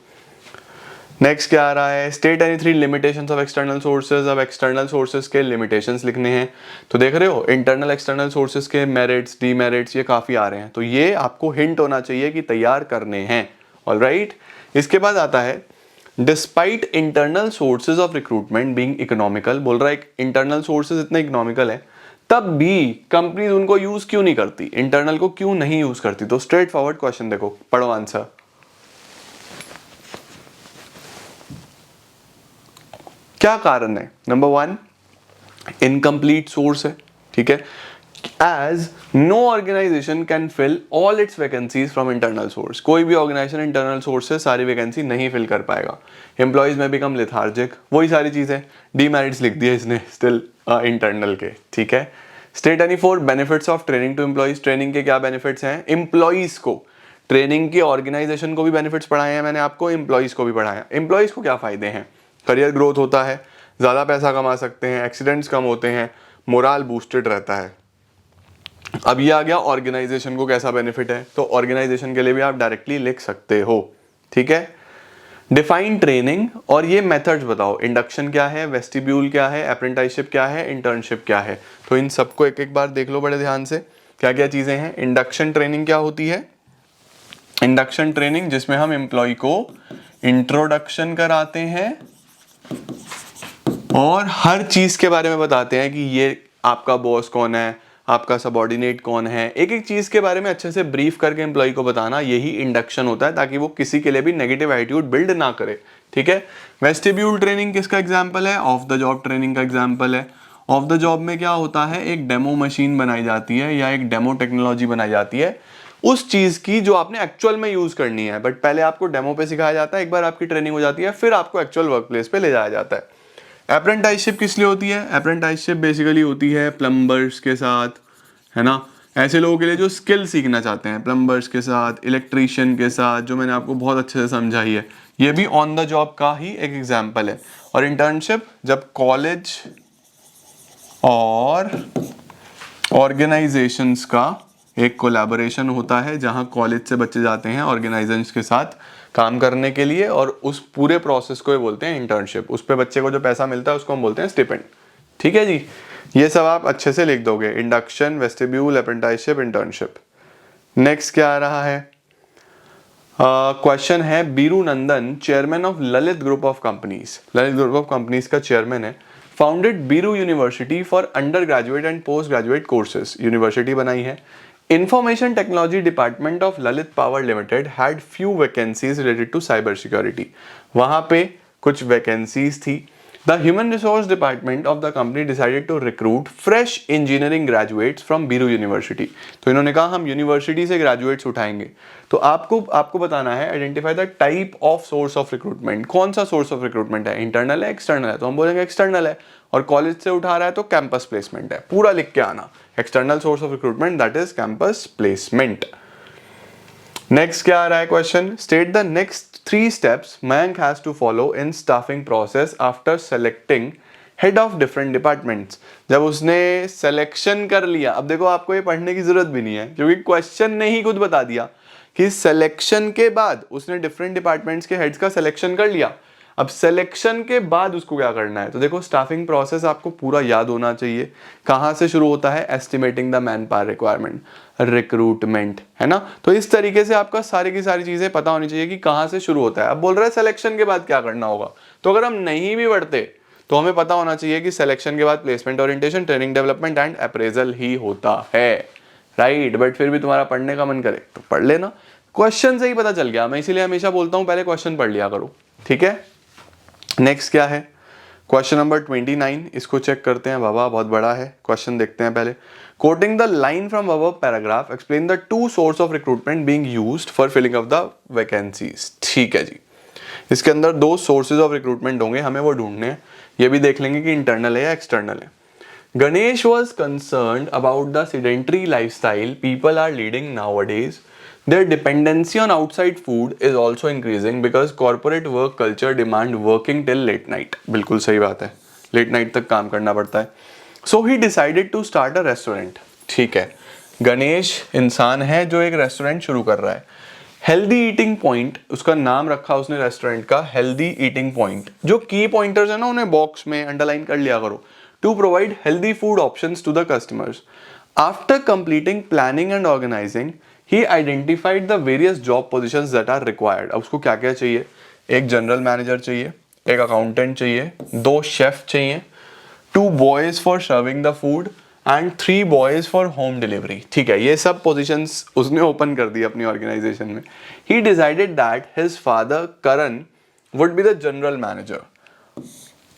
नेक्स्ट क्या आ रहा है, state any 3 limitations of external sources. अब एक्सटर्नल सोर्सेज के लिमिटेशंस लिखने हैं, तो देख रहे हो इंटरनल एक्सटर्नल सोर्सेज के मेरिट्स, डीमेरिट्स, ये काफी आ रहे हैं, तो ये आपको हिंट होना चाहिए कि तैयार करने हैं। ऑलराइट, इसके बाद आता है despite internal sources of recruitment being economical. बोल रहा है इंटरनल सोर्सेज इतने इकोनॉमिकल है, तब भी कंपनीज उनको यूज क्यों नहीं करती, इंटरनल को क्यों नहीं यूज करती। तो स्ट्रेट फॉरवर्ड क्वेश्चन देखो, पढ़ो आंसर। क्या कारण है, नंबर 1 इनकम्प्लीट सोर्स है। ठीक है, as no organization can fill all its vacancies from internal source. कोई भी ऑर्गेनाइजेशन इंटरनल सोर्स से सारी वैकेंसी नहीं फिल कर पाएगा. एम्प्लॉयज में बिकम लेथार्जिक, वही सारी चीजें. डीमेरिट्स लिख दिए इसने स्टिल इंटरनल के. ठीक है. State any 4 benefits of training to employees. Training के क्या बेनिफिट्स हैं एम्प्लॉयज को. ट्रेनिंग के ऑर्गेनाइजेशन को भी बेनिफिट्स पढ़ाए हैं मैंने आपको, एम्प्लॉयज को भी पढ़ाया. एम्प्लॉयज को क्या फायदे हैं? करियर ग्रोथ होता है, ज़्यादा पैसा कमा सकते हैं, एक्सीडेंट्स कम होते हैं, मोरल बूस्टेड रहता है. अब ये आ गया ऑर्गेनाइजेशन को कैसा बेनिफिट है, तो ऑर्गेनाइजेशन के लिए भी आप डायरेक्टली लिख सकते हो. ठीक है. डिफाइन ट्रेनिंग और ये मेथड्स बताओ. इंडक्शन क्या है, वेस्टिब्यूल क्या है, अप्रेंटिसशिप क्या है, इंटर्नशिप क्या है. तो इन सबको एक एक बार देख लो बड़े ध्यान से, क्या क्या चीज़ें हैं. इंडक्शन ट्रेनिंग क्या होती है? इंडक्शन ट्रेनिंग जिसमें हम एम्प्लॉय को इंट्रोडक्शन कराते हैं और हर चीज़ के बारे में बताते हैं कि ये आपका बॉस कौन है, आपका सबॉर्डिनेट कौन है. एक एक चीज़ के बारे में अच्छे से ब्रीफ करके एम्प्लॉय को बताना, यही इंडक्शन होता है, ताकि वो किसी के लिए भी नेगेटिव एटीट्यूड बिल्ड ना करे. ठीक है. वेस्टिब्यूल ट्रेनिंग किसका एग्जाम्पल है? ऑफ द जॉब ट्रेनिंग का एग्जाम्पल है. ऑफ द जॉब में क्या होता है, एक डेमो मशीन बनाई जाती है या एक डेमो टेक्नोलॉजी बनाई जाती है उस चीज़ की जो आपने एक्चुअल में यूज़ करनी है. बट पहले आपको डेमो पे सिखाया जाता है, एक बार आपकी ट्रेनिंग हो जाती है, फिर आपको एक्चुअल वर्क प्लेस पे ले जाया जाता है. अप्रेंटिसशिप किस लिए होती है? अप्रेंटिसशिप बेसिकली होती है प्लम्बर्स के साथ, है ना, ऐसे लोगों के लिए जो स्किल सीखना चाहते हैं, प्लम्बर्स के साथ, इलेक्ट्रीशियन के साथ, जो मैंने आपको बहुत अच्छे से समझाई है. ये भी ऑन द जॉब का ही एक एग्जाम्पल है. और इंटर्नशिप जब कॉलेज और ऑर्गेनाइजेशंस का एक कोलैबोरेशन होता है, जहां कॉलेज से बच्चे जाते हैं ऑर्गेनाइजेशंस के साथ काम करने के लिए, और उस पूरे प्रोसेस को ये बोलते हैं इंटर्नशिप. उस पे बच्चे को जो पैसा मिलता है उसको हम बोलते हैं स्टिपेंड. ठीक है जी. ये सब आप अच्छे से लिख दोगे. Induction, vestibule, apprenticeship, internship. Next क्या आ रहा है? क्वेश्चन है Biru Nandan, chairman of Lalit group of companies. Lalit group of companies का चेयरमैन है. Founded Biru university for undergraduate and postgraduate courses. University बनाई है. Information technology department of Lalit power limited had few vacancies related to cyber security. वहां पे कुछ vacancies थी. The human resource department of the company decided to recruit fresh engineering graduates from Biru university. तो इन्होंने कहा हम यूनिवर्सिटी से ग्रेजुएट्स उठाएंगे. तो आपको बताना है identify the type of source of recruitment. कौन सा सोर्स ऑफ रिक्रूटमेंट है, इंटरनल है, एक्सटर्नल है? तो हम बोलेंगे एक्सटर्नल है. और कॉलेज से उठा रहा है तो कैंपस प्लेसमेंट है. पूरा लिख के आना. External source of recruitment that is campus placement. Next क्या आ रहा है question? State the next 3 steps Mayank has to follow in staffing process after selecting head of different departments. जब उसने सिलेक्शन कर लिया, अब देखो आपको ये पढ़ने की जरूरत भी नहीं है क्योंकि क्वेश्चन ने ही खुद बता दिया कि सिलेक्शन के बाद उसने डिफरेंट डिपार्टमेंट्स के हेड्स का सिलेक्शन कर लिया. अब सिलेक्शन के बाद उसको क्या करना है? तो देखो स्टाफिंग प्रोसेस आपको पूरा याद होना चाहिए. कहाँ से शुरू होता है? Estimating the man power requirement, recruitment, है ना. तो इस तरीके से आपका सारी की सारी चीजें पता होनी चाहिए कि कहाँ से शुरू होता है. अब बोल रहा है सिलेक्शन के बाद क्या करना होगा, तो अगर हम नहीं भी बढ़ते तो हमें पता होना चाहिए कि सिलेक्शन के बाद placement orientation, training development and appraisal ही होता है. राइट. बट फिर भी तुम्हारा पढ़ने का मन करे तो पढ़ लेना. क्वेश्चन से ही पता चल गया. मैं इसीलिए हमेशा बोलता हूं पहले क्वेश्चन पढ़ लिया करो. ठीक है. नेक्स्ट क्या है? Question number 29. इसको चेक करते हैं बाबा, बहुत बड़ा है. क्वेश्चन देखते हैं पहले. Quoting the line from above paragraph, explain the 2 source of recruitment being used for filling of the vacancies. ठीक है जी. इसके अंदर 2 सोर्सेज ऑफ रिक्रूटमेंट होंगे, हमें वो ढूंढने हैं. ये भी देख लेंगे कि इंटरनल है या एक्सटर्नल है. Ganesh was concerned about the sedentary lifestyle people are leading nowadays. Their dependency on outside food is also increasing because corporate work culture demand working till late night. बिल्कुल सही बात है, लेट नाइट तक काम करना पड़ता है. So he decided to start a restaurant. ठीक है. गणेश इंसान है जो एक रेस्टोरेंट शुरू कर रहा है. हेल्दी ईटिंग पॉइंट उसका नाम रखा उसने रेस्टोरेंट का, हेल्दी ईटिंग पॉइंट. जो की पॉइंटर्स है ना उन्हें बॉक्स में अंडरलाइन कर लिया करो. To provide healthy food options to the customers. After completing planning and organizing, he identified the various job positions that are required. अब उसको क्या क्या चाहिए? एक जनरल मैनेजर चाहिए, एक अकाउंटेंट चाहिए, 2 शेफ चाहिए, 2 boys for serving the food and 3 boys for home delivery. ठीक है. ये सब positions उसने ओपन कर दी अपनी ऑर्गेनाइजेशन में. He decided that his father Karan would be the general manager.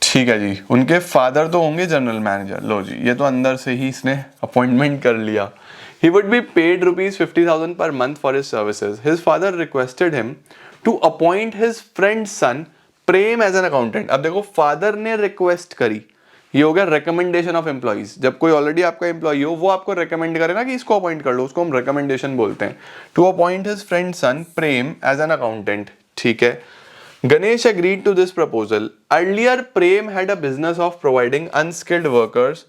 ठीक है जी, उनके फादर तो होंगे जनरल मैनेजर। लो जी, ये तो अंदर से ही इसने अपॉइंटमेंट कर लिया। He would be paid rupees 50,000 per month for his services. His father requested him to appoint his friend's son Prem as an accountant. अब देखो, फादर ने रिक्वेस्ट करी, ये हो गया रिकमेंडेशन ऑफ एम्प्लॉइज। जब कोई ऑलरेडी आपका एम्प्लॉय हो, वो आपको रिकमेंड करे ना कि इसको अपॉइंट कर लो, उसको हम रिकमेंडेशन बोलते हैं। To appoint his friend son Prem as an accountant, ठीक है। Ganesh agreed to this proposal. Earlier, Prem had a business of providing unskilled workers,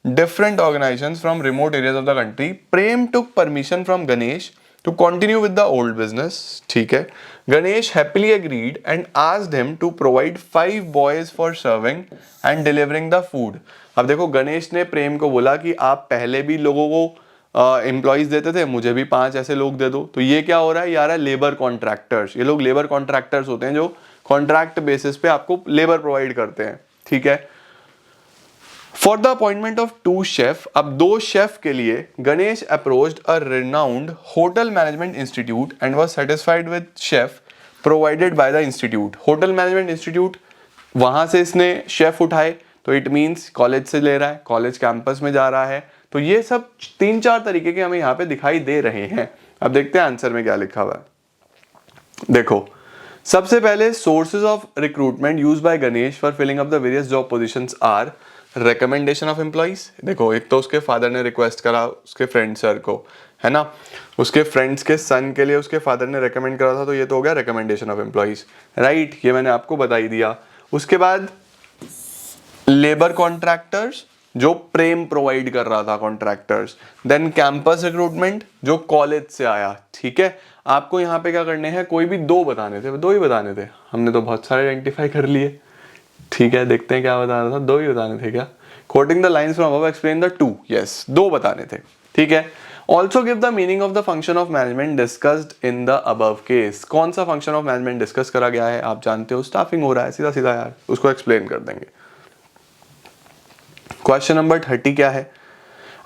different organizations from remote areas of the country. Prem took permission from Ganesh to continue with the old business. ठीक है. Ganesh happily agreed and asked him to provide 5 boys for serving and delivering the food. अब देखो, गणेश ने प्रेम को बोला कि आप पहले भी लोगों को एम्प्लॉइज देते थे, मुझे भी 5 ऐसे लोग दे दो। तो ये क्या हो रहा है, ये आ रहा है लेबर कॉन्ट्रैक्टर्स। ये लोग लेबर कॉन्ट्रैक्टर्स होते हैं जो कॉन्ट्रैक्ट बेसिस पे आपको लेबर प्रोवाइड करते हैं, ठीक है। For the appointment of 2 chef, अब 2 शेफ के लिए Ganesh approached a renowned hotel management institute and was satisfied with chef provided by the institute. Hotel management institute, वहां से इसने शेफ उठाए, तो इट मींस कॉलेज से ले रहा है, कॉलेज कैंपस में जा रहा है। तो ये सब 3-4 तरीके के हमें यहाँ पे दिखाई दे रहे हैं। अब देखते हैं आंसर में क्या लिखा हुआ है। देखो, सबसे पहले sources of recruitment used by Ganesh for filling up the various job positions are recommendation of employees. देखो, एक तो उसके फादर ने रिक्वेस्ट करा उसके फ्रेंड सर को, है ना, उसके फ्रेंड्स के सन के लिए उसके फादर ने रिकमेंड करा था, तो ये तो हो गया रिकमेंडेशन ऑफ एम्प्लॉइज, राइट। ये मैंने आपको बता ही दिया। उसके बाद लेबर कॉन्ट्रैक्टर्स, जो प्रेम प्रोवाइड कर रहा था कॉन्ट्रैक्टर्स। देन कैंपस रिक्रूटमेंट, जो कॉलेज से आया, ठीक है। आपको यहाँ पे क्या करने हैं, कोई भी 2 बताने थे, 2 ही बताने थे। हमने तो बहुत सारे आइडेंटिफाई कर लिए, ठीक है। देखते हैं क्या बताना था, 2 ही बताने थे क्या। Coating the lines from above explain the 2, yes 2 बताने थे, ठीक है। Also give the meaning of the function of management discussed in the above case. कौन सा फंक्शन ऑफ मैनेजमेंट डिस्कस करा गया है, आप जानते हो, स्टाफिंग हो रहा है, सीधा सीधा यार, उसको एक्सप्लेन कर देंगे। क्वेश्चन नंबर 30 क्या है,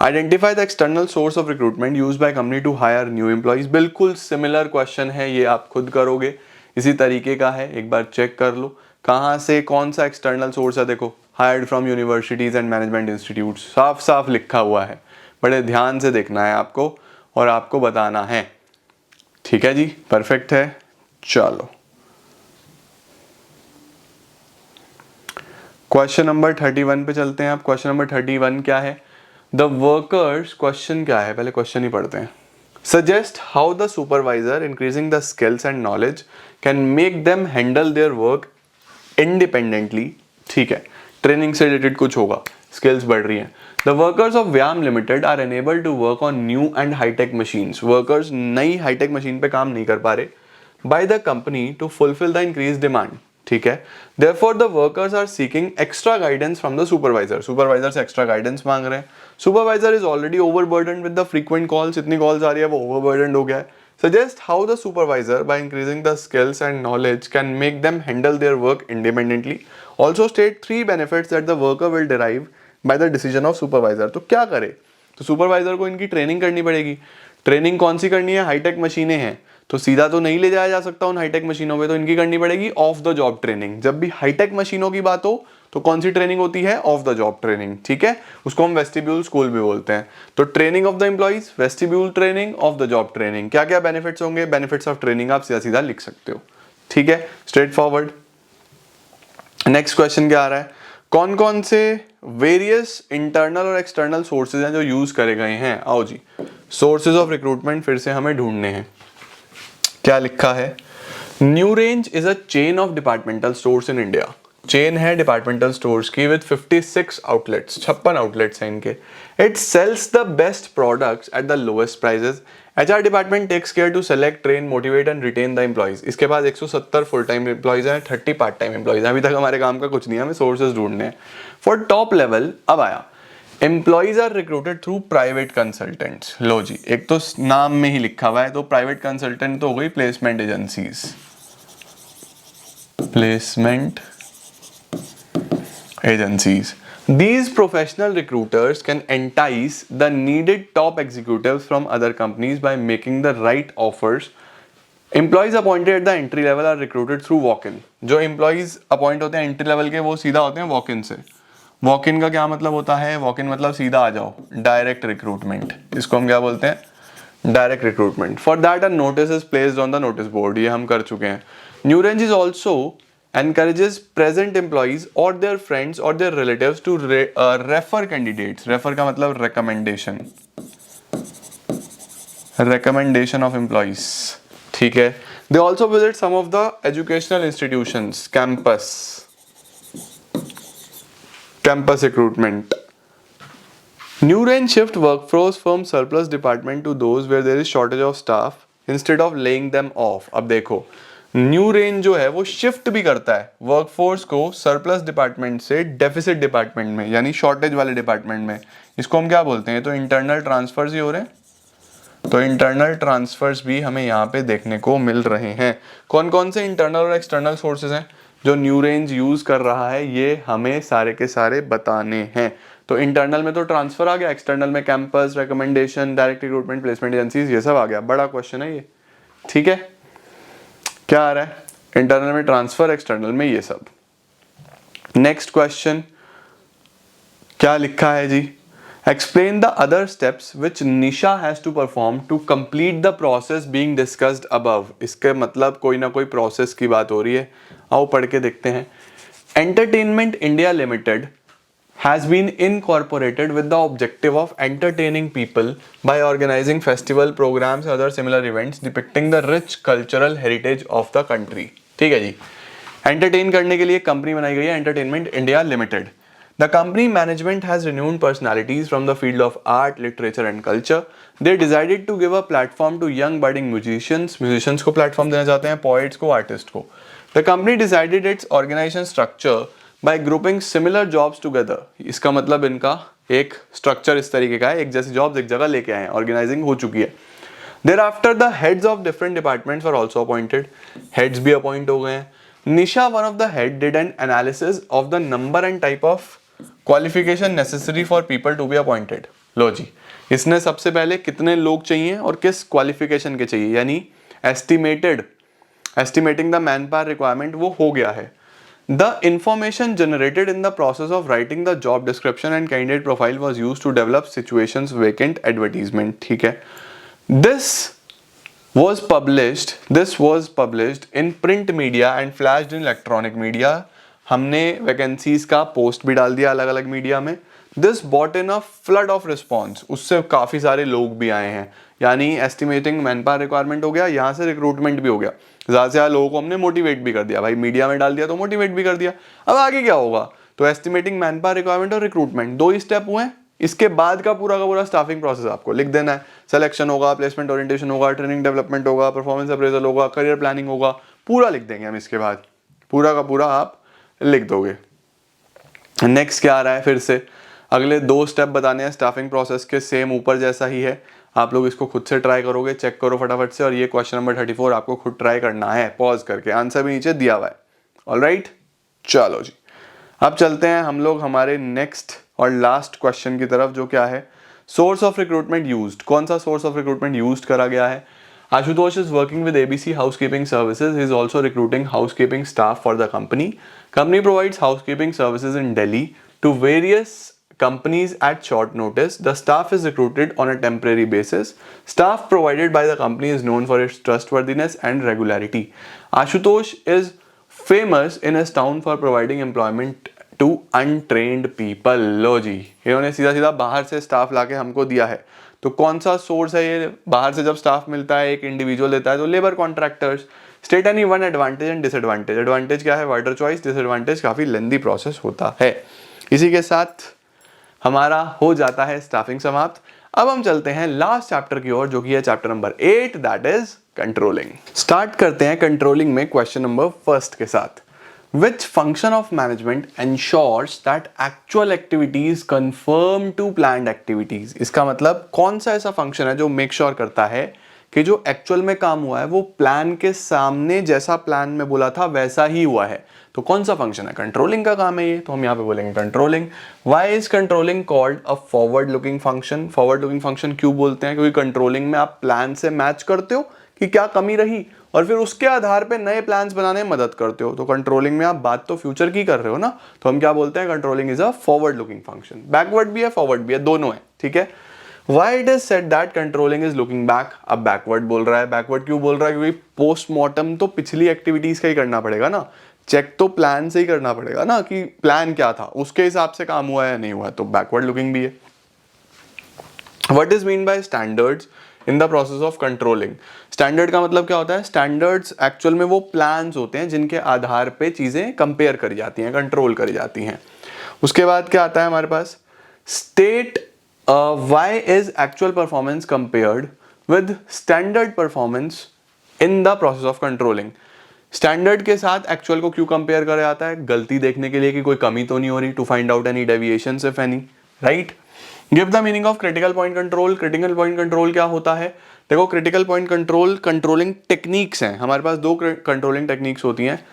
identify the external source of recruitment used by company to hire new employees. बिल्कुल सिमिलर क्वेश्चन है, ये आप खुद करोगे, इसी तरीके का है, एक बार चेक कर लो कहां से कौन सा एक्सटर्नल सोर्स है। देखो, hired from universities and management institute, साफ साफ लिखा हुआ है, बड़े ध्यान से देखना है आपको और आपको बताना है, ठीक है जी, परफेक्ट है। चलो क्वेश्चन नंबर 31 पे चलते हैं। आप क्वेश्चन नंबर 31 क्या है, द वर्कर्स, क्वेश्चन क्या है, पहले क्वेश्चन ही पढ़ते हैं। Suggest how the supervisor increasing the skills and knowledge can make them handle their work independently, ठीक है। ट्रेनिंग से रिलेटेड कुछ होगा, स्किल्स बढ़ रही हैं। The workers of Vyam limited are enable to work on new and hitech machines. Workers नई hitech machine पे काम नहीं कर पा रहे by the company to fulfil the increase demand, ठीक है। Therefore the workers are seeking extra guidance from the supervisor. Supervisor से extra guidance मांग रहे हैं। Supervisor is already overburdened with the frequent calls. इतनी calls आ रही है, वो overburdened हो गया है। Suggest how the supervisor, by increasing the skills and knowledge, can make them handle their work independently. Also state 3 benefits that the worker will derive by the decision of supervisor. तो क्या करे, तो supervisor को इनकी training करनी पड़ेगी। Training कौन सी करनी है, हाईटेक मशीनें हैं, तो सीधा तो नहीं ले जाया जा सकता उन हाईटेक मशीनों पे, तो इनकी करनी पड़ेगी ऑफ द जॉब ट्रेनिंग। जब भी हाईटेक मशीनों की बात हो तो कौन सी ट्रेनिंग होती है, ऑफ द जॉब ट्रेनिंग, ठीक है। उसको हम वेस्टिब्यूल स्कूल भी बोलते हैं। तो training of the employees, vestibule training, of the job training. क्या क्या बेनिफिट्स होंगे, बेनिफिट्स ऑफ ट्रेनिंग आप सीधा सीधा लिख सकते हो, ठीक है, स्ट्रेट फॉरवर्ड। नेक्स्ट क्वेश्चन क्या आ रहा है, कौन कौन से वेरियस इंटरनल और एक्सटर्नल सोर्सेज हैं जो यूज करे गए हैं। आओ जी, सोर्सेज ऑफ रिक्रूटमेंट फिर से हमें ढूंढने हैं। क्या लिखा है, new range is a chain of departmental stores in India. Chain है डिपार्टमेंटल स्टोर्स की विद 56 आउटलेट्स, 56 आउटलेट्स हैं इनके। It sells the best products at the lowest prices. HR department takes care to select, train, motivate and retain the employees. इसके पास 170 full time employees हैं, 30 part time employees हैं। अभी तक हमारे काम का कुछ नहीं है, हमें सोर्सेज ढूंढने हैं। फॉर टॉप लेवल, अब आया, employees are recruited through private consultants. लो जी, एक तो नाम में ही लिखा हुआ है, तो प्राइवेट कंसल्टेंट तो हो गई placement agencies, placement agencies. These professional recruiters can entice the needed top executives from other companies by making the right offers employees appointed at the entry level are recruited through walk in. जो employees appoint होते हैं entry level के वो सीधा होते हैं walk in से। Walk in का क्या मतलब होता है? वॉक इन मतलब सीधा आ जाओ, डायरेक्ट रिक्रूटमेंट। इसको हम क्या बोलते हैं? Direct recruitment. For that a notice is placed on the notice board, ये हम कर चुके हैं। New range is also encourages present employees or their friends or their relatives to refer candidates। refer का मतलब recommendation, recommendation of employees, ठीक है। they also visit some of the educational institutions, campus recruitment। new range shift workforce from surplus department to those where there is shortage of staff instead of laying them off। अब देखो new range जो है वो shift भी करता है workforce को surplus department से डेफिसिट डिपार्टमेंट में, यानी शॉर्टेज वाले डिपार्टमेंट में। इसको हम क्या बोलते हैं? तो इंटरनल ट्रांसफर्स ही हो रहे हैं। तो इंटरनल ट्रांसफर्स भी हमें यहाँ पे देखने को मिल रहे हैं। कौन कौन से इंटरनल और एक्सटर्नल सोर्सेज हैं जो न्यू रेंज यूज कर रहा है, ये हमें सारे के सारे बताने हैं। तो इंटरनल में तो ट्रांसफर आ गया, एक्सटर्नल में campus, recommendation, direct recruitment, placement agencies, ये सब आ गया। बड़ा क्वेश्चन है ये, ठीक है। क्या आ रहा है? इंटरनल में ट्रांसफर, एक्सटर्नल में ये सब। नेक्स्ट क्वेश्चन क्या लिखा है जी? Explain the other steps which Nisha has to perform to complete the process being discussed above. इसके मतलब कोई ना कोई प्रोसेस की बात हो रही है। आओ पढ़ के देखते हैं। Entertainment India limited has been incorporated with the objective of entertaining people by organizing festival programs and other similar events depicting the rich cultural heritage of the country। ठीक है जी। एंटरटेन करने के लिए कंपनी बनाई गई है entertainment India limited. The company management has renowned personalities from the field of art, literature and culture. They decided to give a platform to young budding musicians। musicians को platform देना चाहते हैं, poets को, artists को। The company decided its organization structure by grouping similar jobs together। इसका मतलब इनका एक स्ट्रक्चर इस तरीके का है, एक जैसी जॉब्स एक जगह लेके आए हैं, ऑर्गेनाइजिंग हो चुकी है। Thereafter the heads of different departments were also appointed। heads भी अपॉइंट हो गए हैं। निशा one of the head did an analysis of the number and type of qualification necessary for people to be appointed। लो जी, इसने सबसे पहले कितने लोग चाहिए और किस क्वालिफिकेशन के चाहिए, यानी estimating the manpower requirement वो हो गया है। The information generated in the process of writing the job description and candidate profile was used to develop situations vacant advertisement। ठीक है। This was published in print media and flashed in electronic media। हमने vacancies का post भी डाल दिया अलग अलग media में। This brought in a flood of response। उससे काफी सारे लोग भी आए हैं, यानी एस्टिमेटिंग मैनपावर रिक्वायरमेंट हो गया, यहाँ से रिक्रूटमेंट भी हो गया। ज़्यादा से ज़्यादा लोगों को हमने मोटिवेट भी कर दिया, भाई मीडिया में डाल दिया तो मोटिवेट भी कर दिया। अब आगे क्या होगा? तो एस्टिमेटिंग मैनपावर रिक्वायरमेंट और रिक्रूटमेंट दो ही स्टेप हुए हैं। इसके बाद का पूरा स्टाफिंग प्रोसेस आपको लिख देना है। सिलेक्शन होगा, प्लेसमेंट ओरिएंटेशन होगा, ट्रेनिंग डेवलपमेंट होगा, परफॉर्मेंस अप्रेजल होगा, करियर प्लानिंग होगा, पूरा लिख देंगे हम। इसके बाद पूरा का पूरा आप लिख दोगे। नेक्स्ट क्या आ रहा है? फिर से अगले दो स्टेप बताने हैं स्टाफिंग प्रोसेस के, सेम ऊपर जैसा ही है। आप लोग इसको खुद से ट्राई करोगे, चेक करो फटाफट से। और ये क्वेश्चन नंबर 34 आपको खुद ट्राई करना है, पॉज करके। आंसर भी नीचे दिया हुआ है। ऑलराइट, चलो जी, अब चलते हैं हम लोग हमारे नेक्स्ट और लास्ट क्वेश्चन की तरफ, जो क्या है? Source of recruitment used. कौन सा सोर्स ऑफ रिक्रूटमेंट यूज्ड करा गया है? Ashutosh is working with ABC Housekeeping Services. He is also recruiting housekeeping staff for the company. Company provides housekeeping services in Delhi to various companies at short notice. The staff is recruited on a temporary basis. Staff provided by the company is known for its trustworthiness and regularity. Ashutosh is famous in his town for providing employment to untrained people। लो जी, इन्होंने सीधा सीधा बाहर से staff लाके हमको दिया है। तो कौन सा सोर्स है ये? बाहर से जब स्टाफ मिलता है, एक इंडिविजुअल लेता है, तो labour contractors. State any one advantage and disadvantage. Advantage क्या है? Wider choice. डिसएडवांटेज काफी लेंदी प्रोसेस होता है। इसी के साथ हमारा हो जाता है स्टाफिंग समाप्त। अब हम चलते हैं लास्ट चैप्टर की ओर, जो कि है chapter number 8, that is controlling. Start करते हैं कंट्रोलिंग में क्वेश्चन नंबर फर्स्ट के साथ। Which function of management ensures that actual activities conform to planned activities? इसका मतलब कौन सा ऐसा फंक्शन है जो मेक श्योर करता है कि जो एक्चुअल में काम हुआ है वो प्लान के सामने जैसा प्लान में बोला था वैसा ही हुआ है। तो कौन सा फंक्शन है? कंट्रोलिंग का काम है ये। तो हम यहाँ पे बोलेंगे controlling. Why is controlling called a forward looking function? Forward looking function क्यों बोलते हैं? क्योंकि कंट्रोलिंग में आप प्लान से मैच करते हो कि क्या कमी रही और फिर उसके आधार पे नए प्लान्स बनाने में मदद करते हो। तो कंट्रोलिंग में आप बात तो फ्यूचर की कर रहे हो ना, तो हम क्या बोलते हैं, controlling is a forward looking function. Backward भी है, फॉरवर्ड भी है, दोनों है, ठीक है। Why it is said that controlling is looking back? अब बैकवर्ड बोल रहा है, बैकवर्ड क्यों बोल रहा है, क्योंकि पोस्टमार्टम तो पिछली एक्टिविटीज का ही करना पड़ेगा ना, चेक तो प्लान से ही करना पड़ेगा ना कि प्लान क्या था, उसके हिसाब से काम हुआ है या नहीं हुआ, तो बैकवर्ड लुकिंग भी है। What is mean by standards in the process of controlling? Standard का मतलब क्या होता है, स्टैंडर्ड्स एक्चुअल में वो प्लान्स होते हैं जिनके आधार पे चीजें कंपेयर करी जाती हैं, कंट्रोल करी जाती हैं। उसके बाद क्या आता है हमारे पास, state why is actual performance compared with standard performance in the process of controlling? Standard के साथ एक्चुअल को क्यों कंपेयर करा जाता है, गलती देखने के लिए कि कोई कमी तो नहीं हो रही, to find out any deviations if any, right. Give the meaning of critical point control. Critical point control क्या होता है, देखो critical point control controlling techniques हैं हमारे पास, दो कंट्रोलिंग टेक्निक्स होती हैं,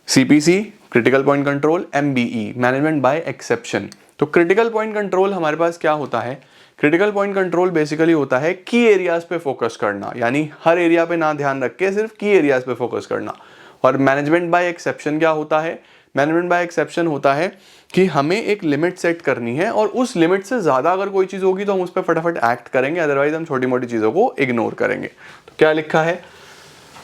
CPC critical point control, MBE management by exception. तो क्रिटिकल पॉइंट कंट्रोल हमारे पास क्या होता है, क्रिटिकल पॉइंट कंट्रोल बेसिकली होता है की एरियाज पे फोकस करना, यानी हर एरिया पे ना ध्यान रख के सिर्फ की एरियाज पे फोकस करना। और मैनेजमेंट बाय एक्सेप्शन क्या होता है, मैनेजमेंट बाय एक्सेप्शन होता है कि हमें एक लिमिट सेट करनी है और उस लिमिट से ज्यादा अगर कोई चीज होगी तो हम उस पर फटाफट एक्ट करेंगे, अदरवाइज हम छोटी मोटी चीजों को इग्नोर करेंगे। तो क्या लिखा है,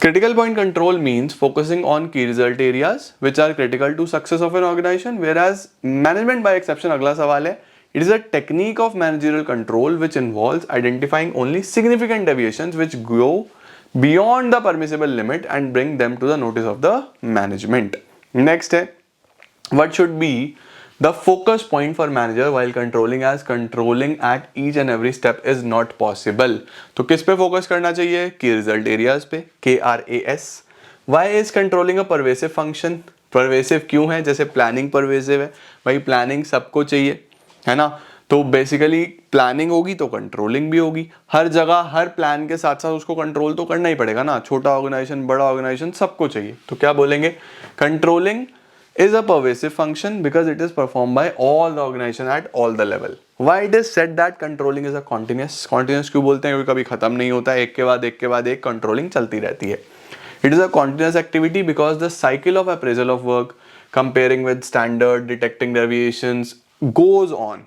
critical point control means focusing on key result areas which are critical to success of an organization, whereas management by exception अगला सवाल है, it is a technique of managerial control which involves identifying only significant deviations which go beyond the permissible limit and bring them to the notice of the management. Next है, what should be the focus point for manager while controlling, as controlling at each and every step is not possible. तो किस पे focus करना चाहिए, की result areas पे, KRAS. Why is controlling a pervasive function? Pervasive क्यों है, जैसे प्लानिंग परवेसिव है, भाई प्लानिंग सबको चाहिए, है ना, तो बेसिकली प्लानिंग होगी तो कंट्रोलिंग भी होगी, हर जगह हर प्लान के साथ साथ उसको कंट्रोल तो करना ही पड़ेगा ना, छोटा ऑर्गेनाइजेशन बड़ा ऑर्गेनाइजेशन सबको चाहिए। तो क्या बोलेंगे, controlling is a pervasive function because it is performed by all the organization at all the level. Why it is said that controlling is a continuous? Continuous क्यों बोलते हैं, क्योंकि कभी खत्म नहीं होता है, एक के बाद एक कंट्रोलिंग चलती रहती है। It is a continuous activity because the cycle of appraisal of work, comparing with standard, detecting deviations goes on.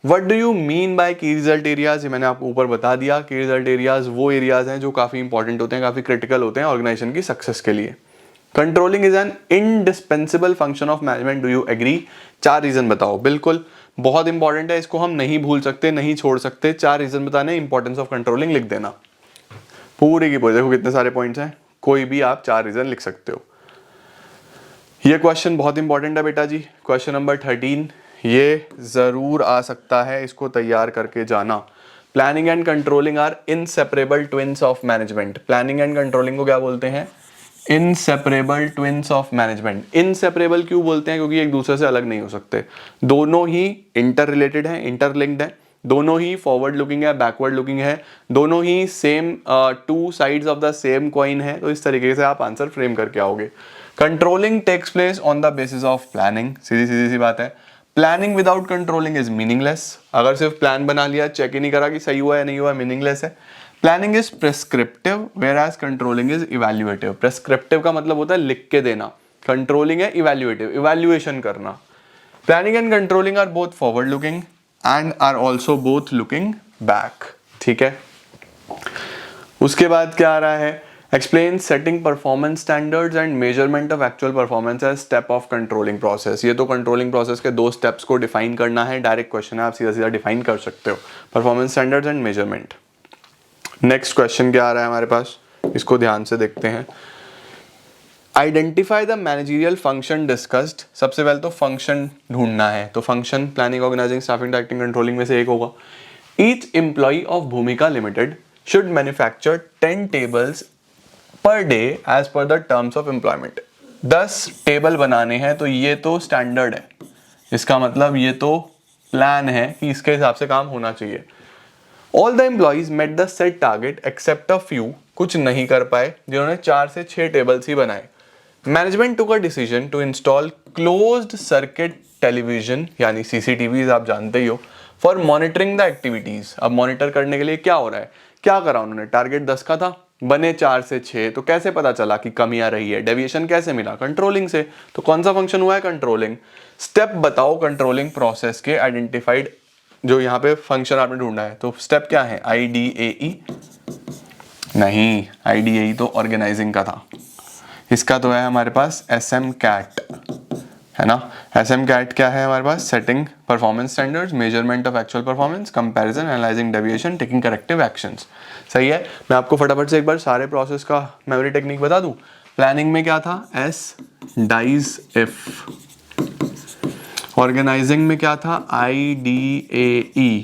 What do you mean by key result areas? ये मैंने आपको ऊपर बता दिया, key result areas वो areas हैं जो काफी इंपॉर्टेंट होते हैं, काफी क्रिटिकल होते हैं ऑर्गेनाइजेशन की सक्सेस के लिए। Controlling is an indispensable function of management, do you agree? 4 reason बताओ, बिल्कुल बहुत इंपॉर्टेंट है, इसको हम नहीं भूल सकते, नहीं छोड़ सकते। 4 रीजन बताने, इंपॉर्टेंस ऑफ कंट्रोलिंग लिख देना पूरी की पूरी। देखो कितने सारे पॉइंट्स हैं, कोई भी आप 4 रीजन लिख सकते हो। ये क्वेश्चन बहुत इंपॉर्टेंट है बेटा जी, क्वेश्चन नंबर 13 ये जरूर आ सकता है, इसको तैयार करके जाना। Planning and controlling are inseparable twins of management. Planning and controlling को क्या बोलते हैं, inseparable twins of management. Inseparable क्यों बोलते हैं, क्योंकि एक दूसरे से अलग नहीं हो सकते, दोनों ही इंटर रिलेटेड है, इंटरलिंक्ड है, दोनों ही फॉरवर्ड लुकिंग है, बैकवर्ड लुकिंग है, दोनों ही same two sides of the same coin है। तो इस तरीके से आप आंसर फ्रेम करके आओगे। Controlling takes place on the basis of planning, सीधी सी बात है। Planning without controlling is meaningless, अगर सिर्फ प्लान बना लिया, चेक ही नहीं करा कि सही हुआ या नहीं हुआ, मीनिंगलेस है। Planning is prescriptive whereas controlling is evaluative. Prescriptive का मतलब होता है लिख के देना, कंट्रोलिंग है इवैल्यूएटिव, इवैल्यूएशन करना। Planning and controlling are both forward looking and are also both looking back, ठीक है। उसके बाद क्या आ रहा है, explain setting performance standards and measurement of actual performance as step of controlling process. ये तो कंट्रोलिंग प्रोसेस के 2 स्टेप्स को डिफाइन करना है, डायरेक्ट क्वेश्चन है, आप सीधा सीधा डिफाइन कर सकते हो, performance standards and measurement. Next question क्या आ रहा है हमारे पास, इसको ध्यान से देखते हैं। Identify the managerial function discussed. सबसे पहले तो फंक्शन ढूंढना है, तो function planning, organising, staffing, directing, controlling में से एक होगा। Each employee of Bhumika limited should manufacture 10 tables per day as per the terms of employment. 10 table बनाने हैं, तो ये तो स्टैंडर्ड है, इसका मतलब ये तो प्लान है कि इसके हिसाब से काम होना चाहिए। All the employees met the set target except a few, कुछ नहीं कर पाए जिन्होंने 4 से 6 टेबल्स ही बनाए। Management took a decision to install closed circuit television यानी CCTVs, आप जानते ही हो, for monitoring the activities। अब मॉनिटर करने के लिए क्या हो रहा है, क्या करा उन्होंने, टारगेट 10 का था, बने 4 से 6, तो कैसे पता चला कि कमी आ रही है? डेविएशन कैसे मिला? कंट्रोलिंग से। तो कौन सा फंक्शन हुआ है? कंट्रोलिंग। स्टेप बताओ कंट्रोलिंग प्रोसेस के आइडेंटिफाइड, जो यहाँ पे फंक्शन आपने ढूंढा है, तो स्टेप क्या है? IDAE नहीं, IDAE तो ऑर्गेनाइजिंग का था, इसका तो है हमारे पास SMCAT, है ना। SMCAT क्या है हमारे पास? Setting performance standards, measurement of actual performance, comparison, analysing deviation, taking corrective actions. सही है। मैं आपको फटाफट से एक बार सारे प्रोसेस का मेमोरी टेक्निक बता दूं। प्लानिंग में क्या था? S dies if. ऑर्गेनाइजिंग में क्या था? IDAE,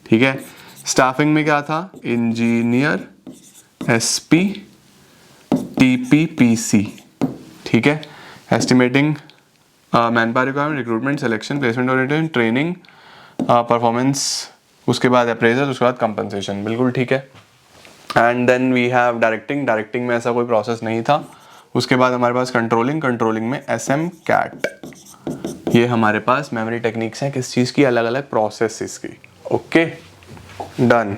ठीक है। स्टाफिंग में क्या था? इंजीनियर SP TPPC, ठीक है। Estimating manpower requirement, recruitment, selection, placement orientation, training, performance, उसके बाद अप्रेजल, उसके बाद कंपनसेशन। बिल्कुल ठीक है। And then we have directing. Directing में ऐसा कोई प्रोसेस नहीं था। उसके बाद हमारे पास कंट्रोलिंग। कंट्रोलिंग में SMCAT। ये हमारे पास मेमोरी टेक्निक्स हैं किस चीज़ की? अलग अलग प्रोसेसेस की। Okay, done.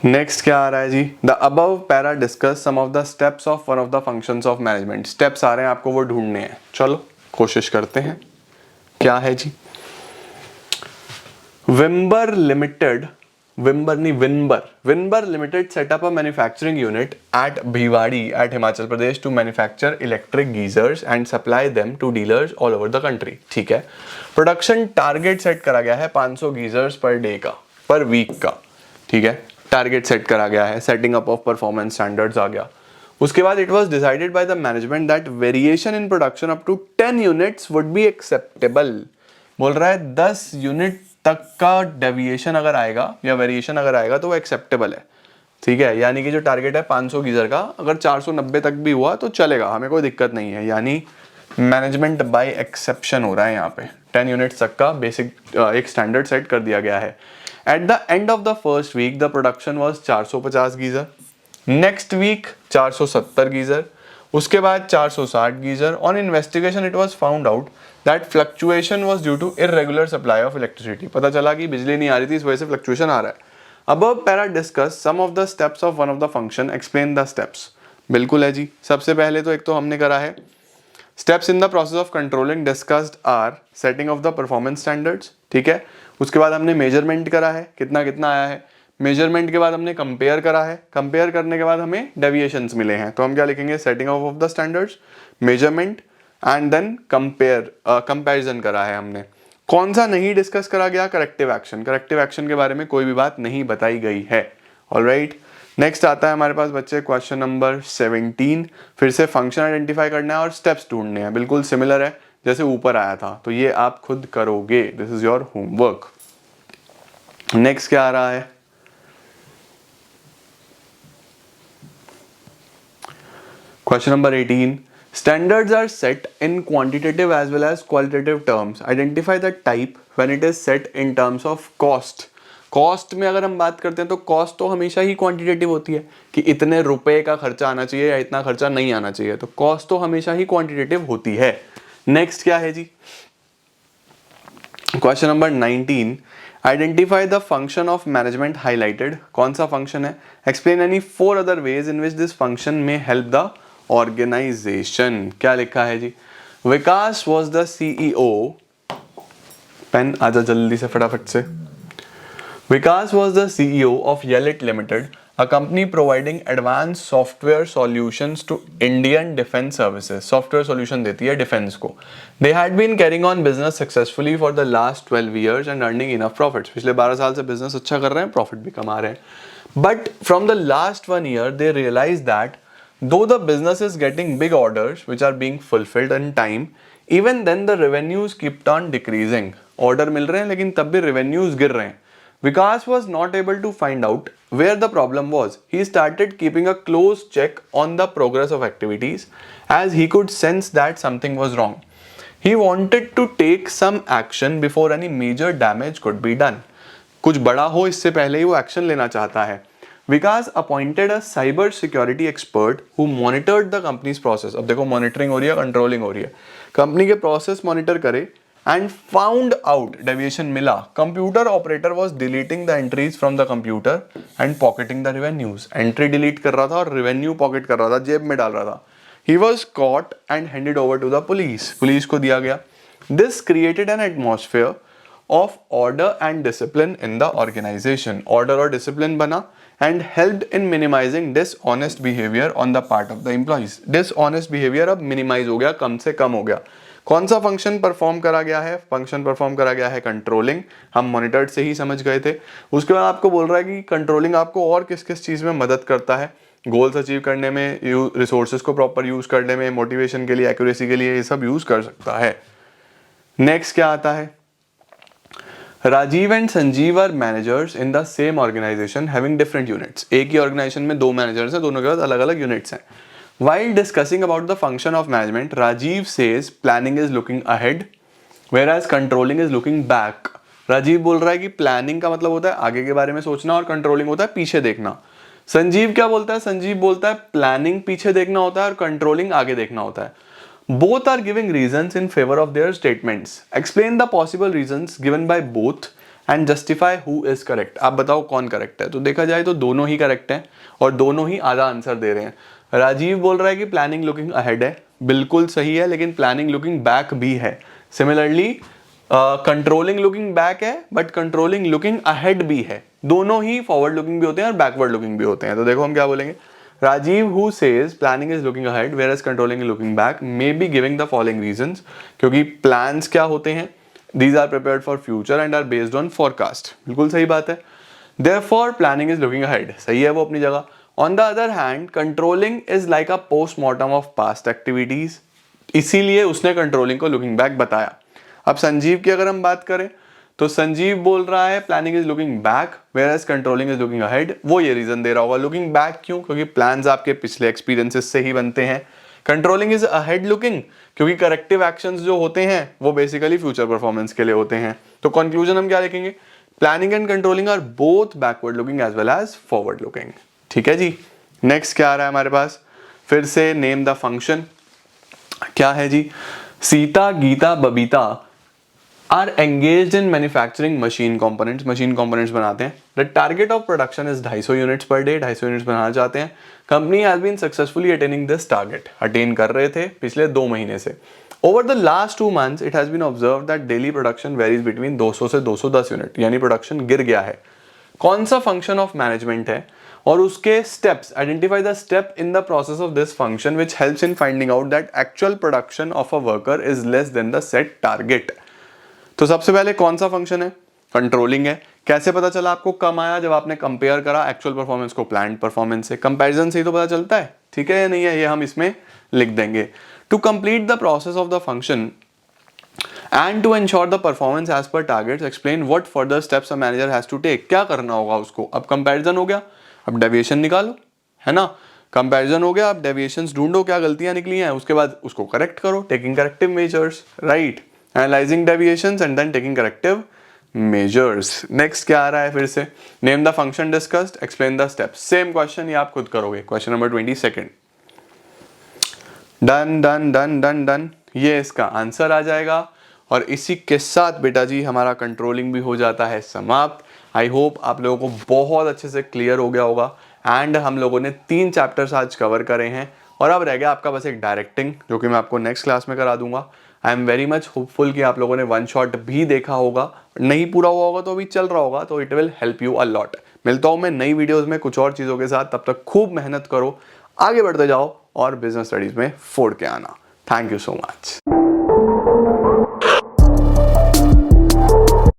नेक्स्ट क्या आ रहा है जी? The above para discuss some of the steps of one of the functions of management. Steps आ रहे हैं, आपको वो ढूंढने हैं। चलो कोशिश करते हैं। क्या है जी? विम्बर लिमिटेड, विम्बर नहीं विनबर, विनबर limited set up a manufacturing unit at Bhiwadi at Himachal Pradesh to manufacture electric geysers and supply them to dealers all over the country. ठीक है। प्रोडक्शन टारगेट सेट करा गया है 500 गीजर्स पर डे का, पर वीक का। ठीक है, टारगेट सेट करा गया है। Setting up of performance standards आ गया। उसके बाद it was decided by the management that variation in production up to 10 units would be acceptable. बोल रहा है 10 यूनिट तक का डेविएशन अगर आएगा या वेरिएशन अगर आएगा तो वो एक्सेप्टेबल है। ठीक है, यानी कि जो टारगेट है 500 गीजर का, अगर 490 तक भी हुआ तो चलेगा, हमें कोई दिक्कत नहीं है। यानी मैनेजमेंट बाय एक्सेप्शन हो रहा है यहाँ पे। 10 यूनिट्स तक का बेसिक एक स्टैंडर्ड सेट कर दिया गया है। At the end of the first week the production was 450 geyser, next week 470 geyser, उसके बाद 460 geyser. On investigation it was found out that fluctuation was due to irregular supply of electricity. पता चला कि बिजली नहीं आ रही थी, इस वजह से फ्लक्चुएशन आ रहा है। Above para discuss some of the steps of one of the function, explain the steps. बिल्कुल है जी। सबसे पहले तो एक तो हमने करा है steps in the process of controlling discussed are setting of the performance standards. ठीक है, उसके बाद हमने मेजरमेंट करा है, कितना कितना आया है। मेजरमेंट के बाद हमने कंपेयर करा है, कंपेयर करने के बाद हमें डेविएशंस मिले हैं, तो हम क्या लिखेंगे? Setting of the standards, measurement and then comparison करा है हमने। कौन सा नहीं डिस्कस करा गया? Corrective action. करेक्टिव एक्शन के बारे में कोई भी बात नहीं बताई गई है। ऑलराइट, नेक्स्ट आता है हमारे पास बच्चे क्वेश्चन नंबर 17। फिर से फंक्शन आइडेंटिफाई करना है और स्टेप्स ढूंढने हैं। बिल्कुल सिमिलर है जैसे ऊपर आया था, तो ये आप खुद करोगे। This is your homework. Next क्या आ रहा है? Question number 18। Standards are set in quantitative as well as qualitative terms. Identify the type when it is set in terms of cost. Cost में अगर हम बात करते हैं तो कॉस्ट तो हमेशा ही क्वांटिटेटिव होती है कि इतने रुपए का खर्चा आना चाहिए या इतना खर्चा नहीं आना चाहिए, तो कॉस्ट तो हमेशा ही क्वांटिटेटिव होती है। नेक्स्ट क्या है जी? Question number 19। Identify the function of management highlighted. कौन सा फंक्शन है? Explain any 4 other ways in which this function may help the organisation. क्या लिखा है जी? Vikas was the CEO। Pen आजा जल्दी से फटाफट से। Vikas was the CEO of Yelit limited, a company providing advance software solutions to Indian defence services. Software solution देती है डिफेंस को। They had been carrying on business successfully for the last 12 years and earning enough profits. पिछले 12 साल से business अच्छा कर रहे हैं, प्रॉफिट भी कमा रहे हैं। But from the last 1 year they realise that though the business is getting big orders which are being fulfilled in time, even then the revenues kept on decreasing. Order मिल रहे हैं लेकिन तब भी revenues गिर रहे हैं। Vikas was not able to find out where the problem was. He started keeping a close check on the progress of activities as he could sense that something was wrong. He wanted to take some action before any major damage could be done. कुछ बड़ा हो इससे पहले ही वो action लेना चाहता है। Vikas appointed a cyber security expert who monitored the company's process. अब देखो मॉनिटरिंग हो रही है, कंट्रोलिंग हो रही है। कंपनी के प्रोसेस मॉनिटर करे and found out, deviation मिला, computer operator was deleting the entries from the computer and pocketing the revenues. Entry delete कर रहा था और revenue pocket कर रहा था, जेब में डाल रहा था. He was caught and handed over to the police. Police को दिया गया. This created an atmosphere of order and discipline in the organization. Order और discipline बना and helped in minimizing dishonest behavior on the part of the employees. Dishonest behavior अब minimize हो गया, कम से कम हो गया. कौन सा फंक्शन परफॉर्म करा गया है? फंक्शन परफॉर्म करा गया है कंट्रोलिंग. हम मॉनिटर्ड से ही समझ गए थे. उसके बाद आपको बोल रहा है कि कंट्रोलिंग आपको और किस किस चीज़ में मदद करता है. गोल्स अचीव करने में, रिसोर्सेज को प्रॉपर यूज करने में, मोटिवेशन के लिए, एक्यूरेसी के लिए, ये सब यूज कर सकता है. नेक्स्ट क्या आता है? Rajiv and Sanjeev are managers in the same organisation having different units. एक ही ऑर्गेनाइजेशन में दो मैनेजर्स हैं, दोनों के पास अलग अलग यूनिट्स हैं. While discussing about the function of management, Rajiv says planning is looking ahead, whereas controlling is looking back. Rajiv बोल रहा है कि प्लानिंग का मतलब होता है आगे के बारे में सोचना और कंट्रोलिंग होता है पीछे देखना. संजीव क्या बोलता है? संजीव बोलता है प्लानिंग पीछे देखना होता है और कंट्रोलिंग आगे देखना होता है. Both are giving reasons in favor of their statements. Explain the possible reasons given by both and justify who is correct. आप बताओ कौन करेक्ट है. तो देखा जाए तो दोनों ही करेक्ट हैं और दोनों ही आधा आंसर दे रहे हैं. राजीव बोल रहा है कि प्लानिंग लुकिंग अहेड है, बिल्कुल सही है, लेकिन प्लानिंग लुकिंग बैक भी है. सिमिलरली कंट्रोलिंग लुकिंग बैक है बट कंट्रोलिंग लुकिंग अहेड भी है. दोनों ही फॉरवर्ड लुकिंग भी होते हैं और बैकवर्ड लुकिंग भी होते हैं. तो देखो हम क्या बोलेंगे. Rajiv who says planning is looking ahead whereas controlling is looking back may be giving the following reasons. क्योंकि प्लान्स क्या होते हैं? These are prepared for future and are based on forecast. बिल्कुल सही बात है. Therefore planning is looking ahead. सही है वो अपनी जगह. On the other hand, controlling is like a post-mortem of past activities. इसीलिए उसने कंट्रोलिंग को लुकिंग बैक बताया. अब संजीव की अगर हम बात करें तो संजीव बोल रहा है planning is looking back whereas controlling is looking ahead. वो ये रीजन दे रहा होगा. लुकिंग बैक क्यों? क्योंकि प्लान्स आपके पिछले एक्सपीरियंसेस से ही बनते हैं. कंट्रोलिंग इज अहेड लुकिंग क्योंकि करेक्टिव एक्शंस जो होते हैं वो बेसिकली फ्यूचर परफॉर्मेंस के लिए होते हैं. तो कंक्लूजन हम क्या लिखेंगे? Planning and controlling are both backward looking as well as forward looking. ठीक है जी. नेक्स्ट क्या आ रहा है हमारे पास? फिर से नेम द फंक्शन. क्या है जी? Sita, Gita, Babita are engaged in manufacturing machine components. Machine components बनाते हैं. The target of production is 250 units per day. 250 units बनाना चाहते हैं. Company has been successfully attaining this target. Attain कर रहे थे पिछले 2 महीने से. Over the last 2 months it has been observe that daily production varies between 200 से 210 यूनिट. यानी प्रोडक्शन गिर गया है. कौन सा फंक्शन ऑफ मैनेजमेंट है और उसके steps? Identify the step in the process of this function which helps in finding out that actual production of a worker is less than the set target. तो सबसे पहले कौन सा फंक्शन है? Controlling है. कैसे पता चला आपको कम आया? जब आपने कंपेयर करा एक्चुअल परफॉर्मेंस को प्लान्ड परफॉर्मेंस से. कंपैरिजन से ही तो पता चलता है. ठीक है या नहीं है? ये हम इसमें लिख देंगे. To complete the process of the function and to ensure the performance as per targets, explain what further steps a manager has to take. क्या करना होगा उसको? अब कंपैरिजन हो गया, अब डेविएशन निकालो, है ना. कंपैरिजन हो गया, अब डेविएशंस ढूंढो, क्या गलतियां निकली हैं, उसके बाद उसको करेक्ट करो. Taking corrective measures, right. Analysing deviations and then taking corrective measures. Next क्या आ रहा है फिर से? Name the function discussed, explain the steps. Same question ये आप खुद करोगे. Question number 22. Done done done done done. ये इसका आंसर आ जाएगा. और इसी के साथ बेटा जी हमारा कंट्रोलिंग भी हो जाता है समाप्त. आई होप आप लोगों को बहुत अच्छे से क्लियर हो गया होगा. एंड हम लोगों ने 3 चैप्टर्स आज कवर करे हैं और अब रह गया आपका बस एक डायरेक्टिंग, जो कि मैं आपको नेक्स्ट क्लास में करा दूंगा. I am very much hopeful कि आप लोगों ने 1 शॉट भी देखा होगा. नहीं पूरा हुआ होगा तो अभी चल रहा होगा, तो it will help you a lot. मिलता हूँ मैं नई वीडियोज़ में कुछ और चीज़ों के साथ. तब तक खूब मेहनत करो, आगे बढ़ते जाओ और बिजनेस स्टडीज़ में फोड़ के आना. Thank you so much.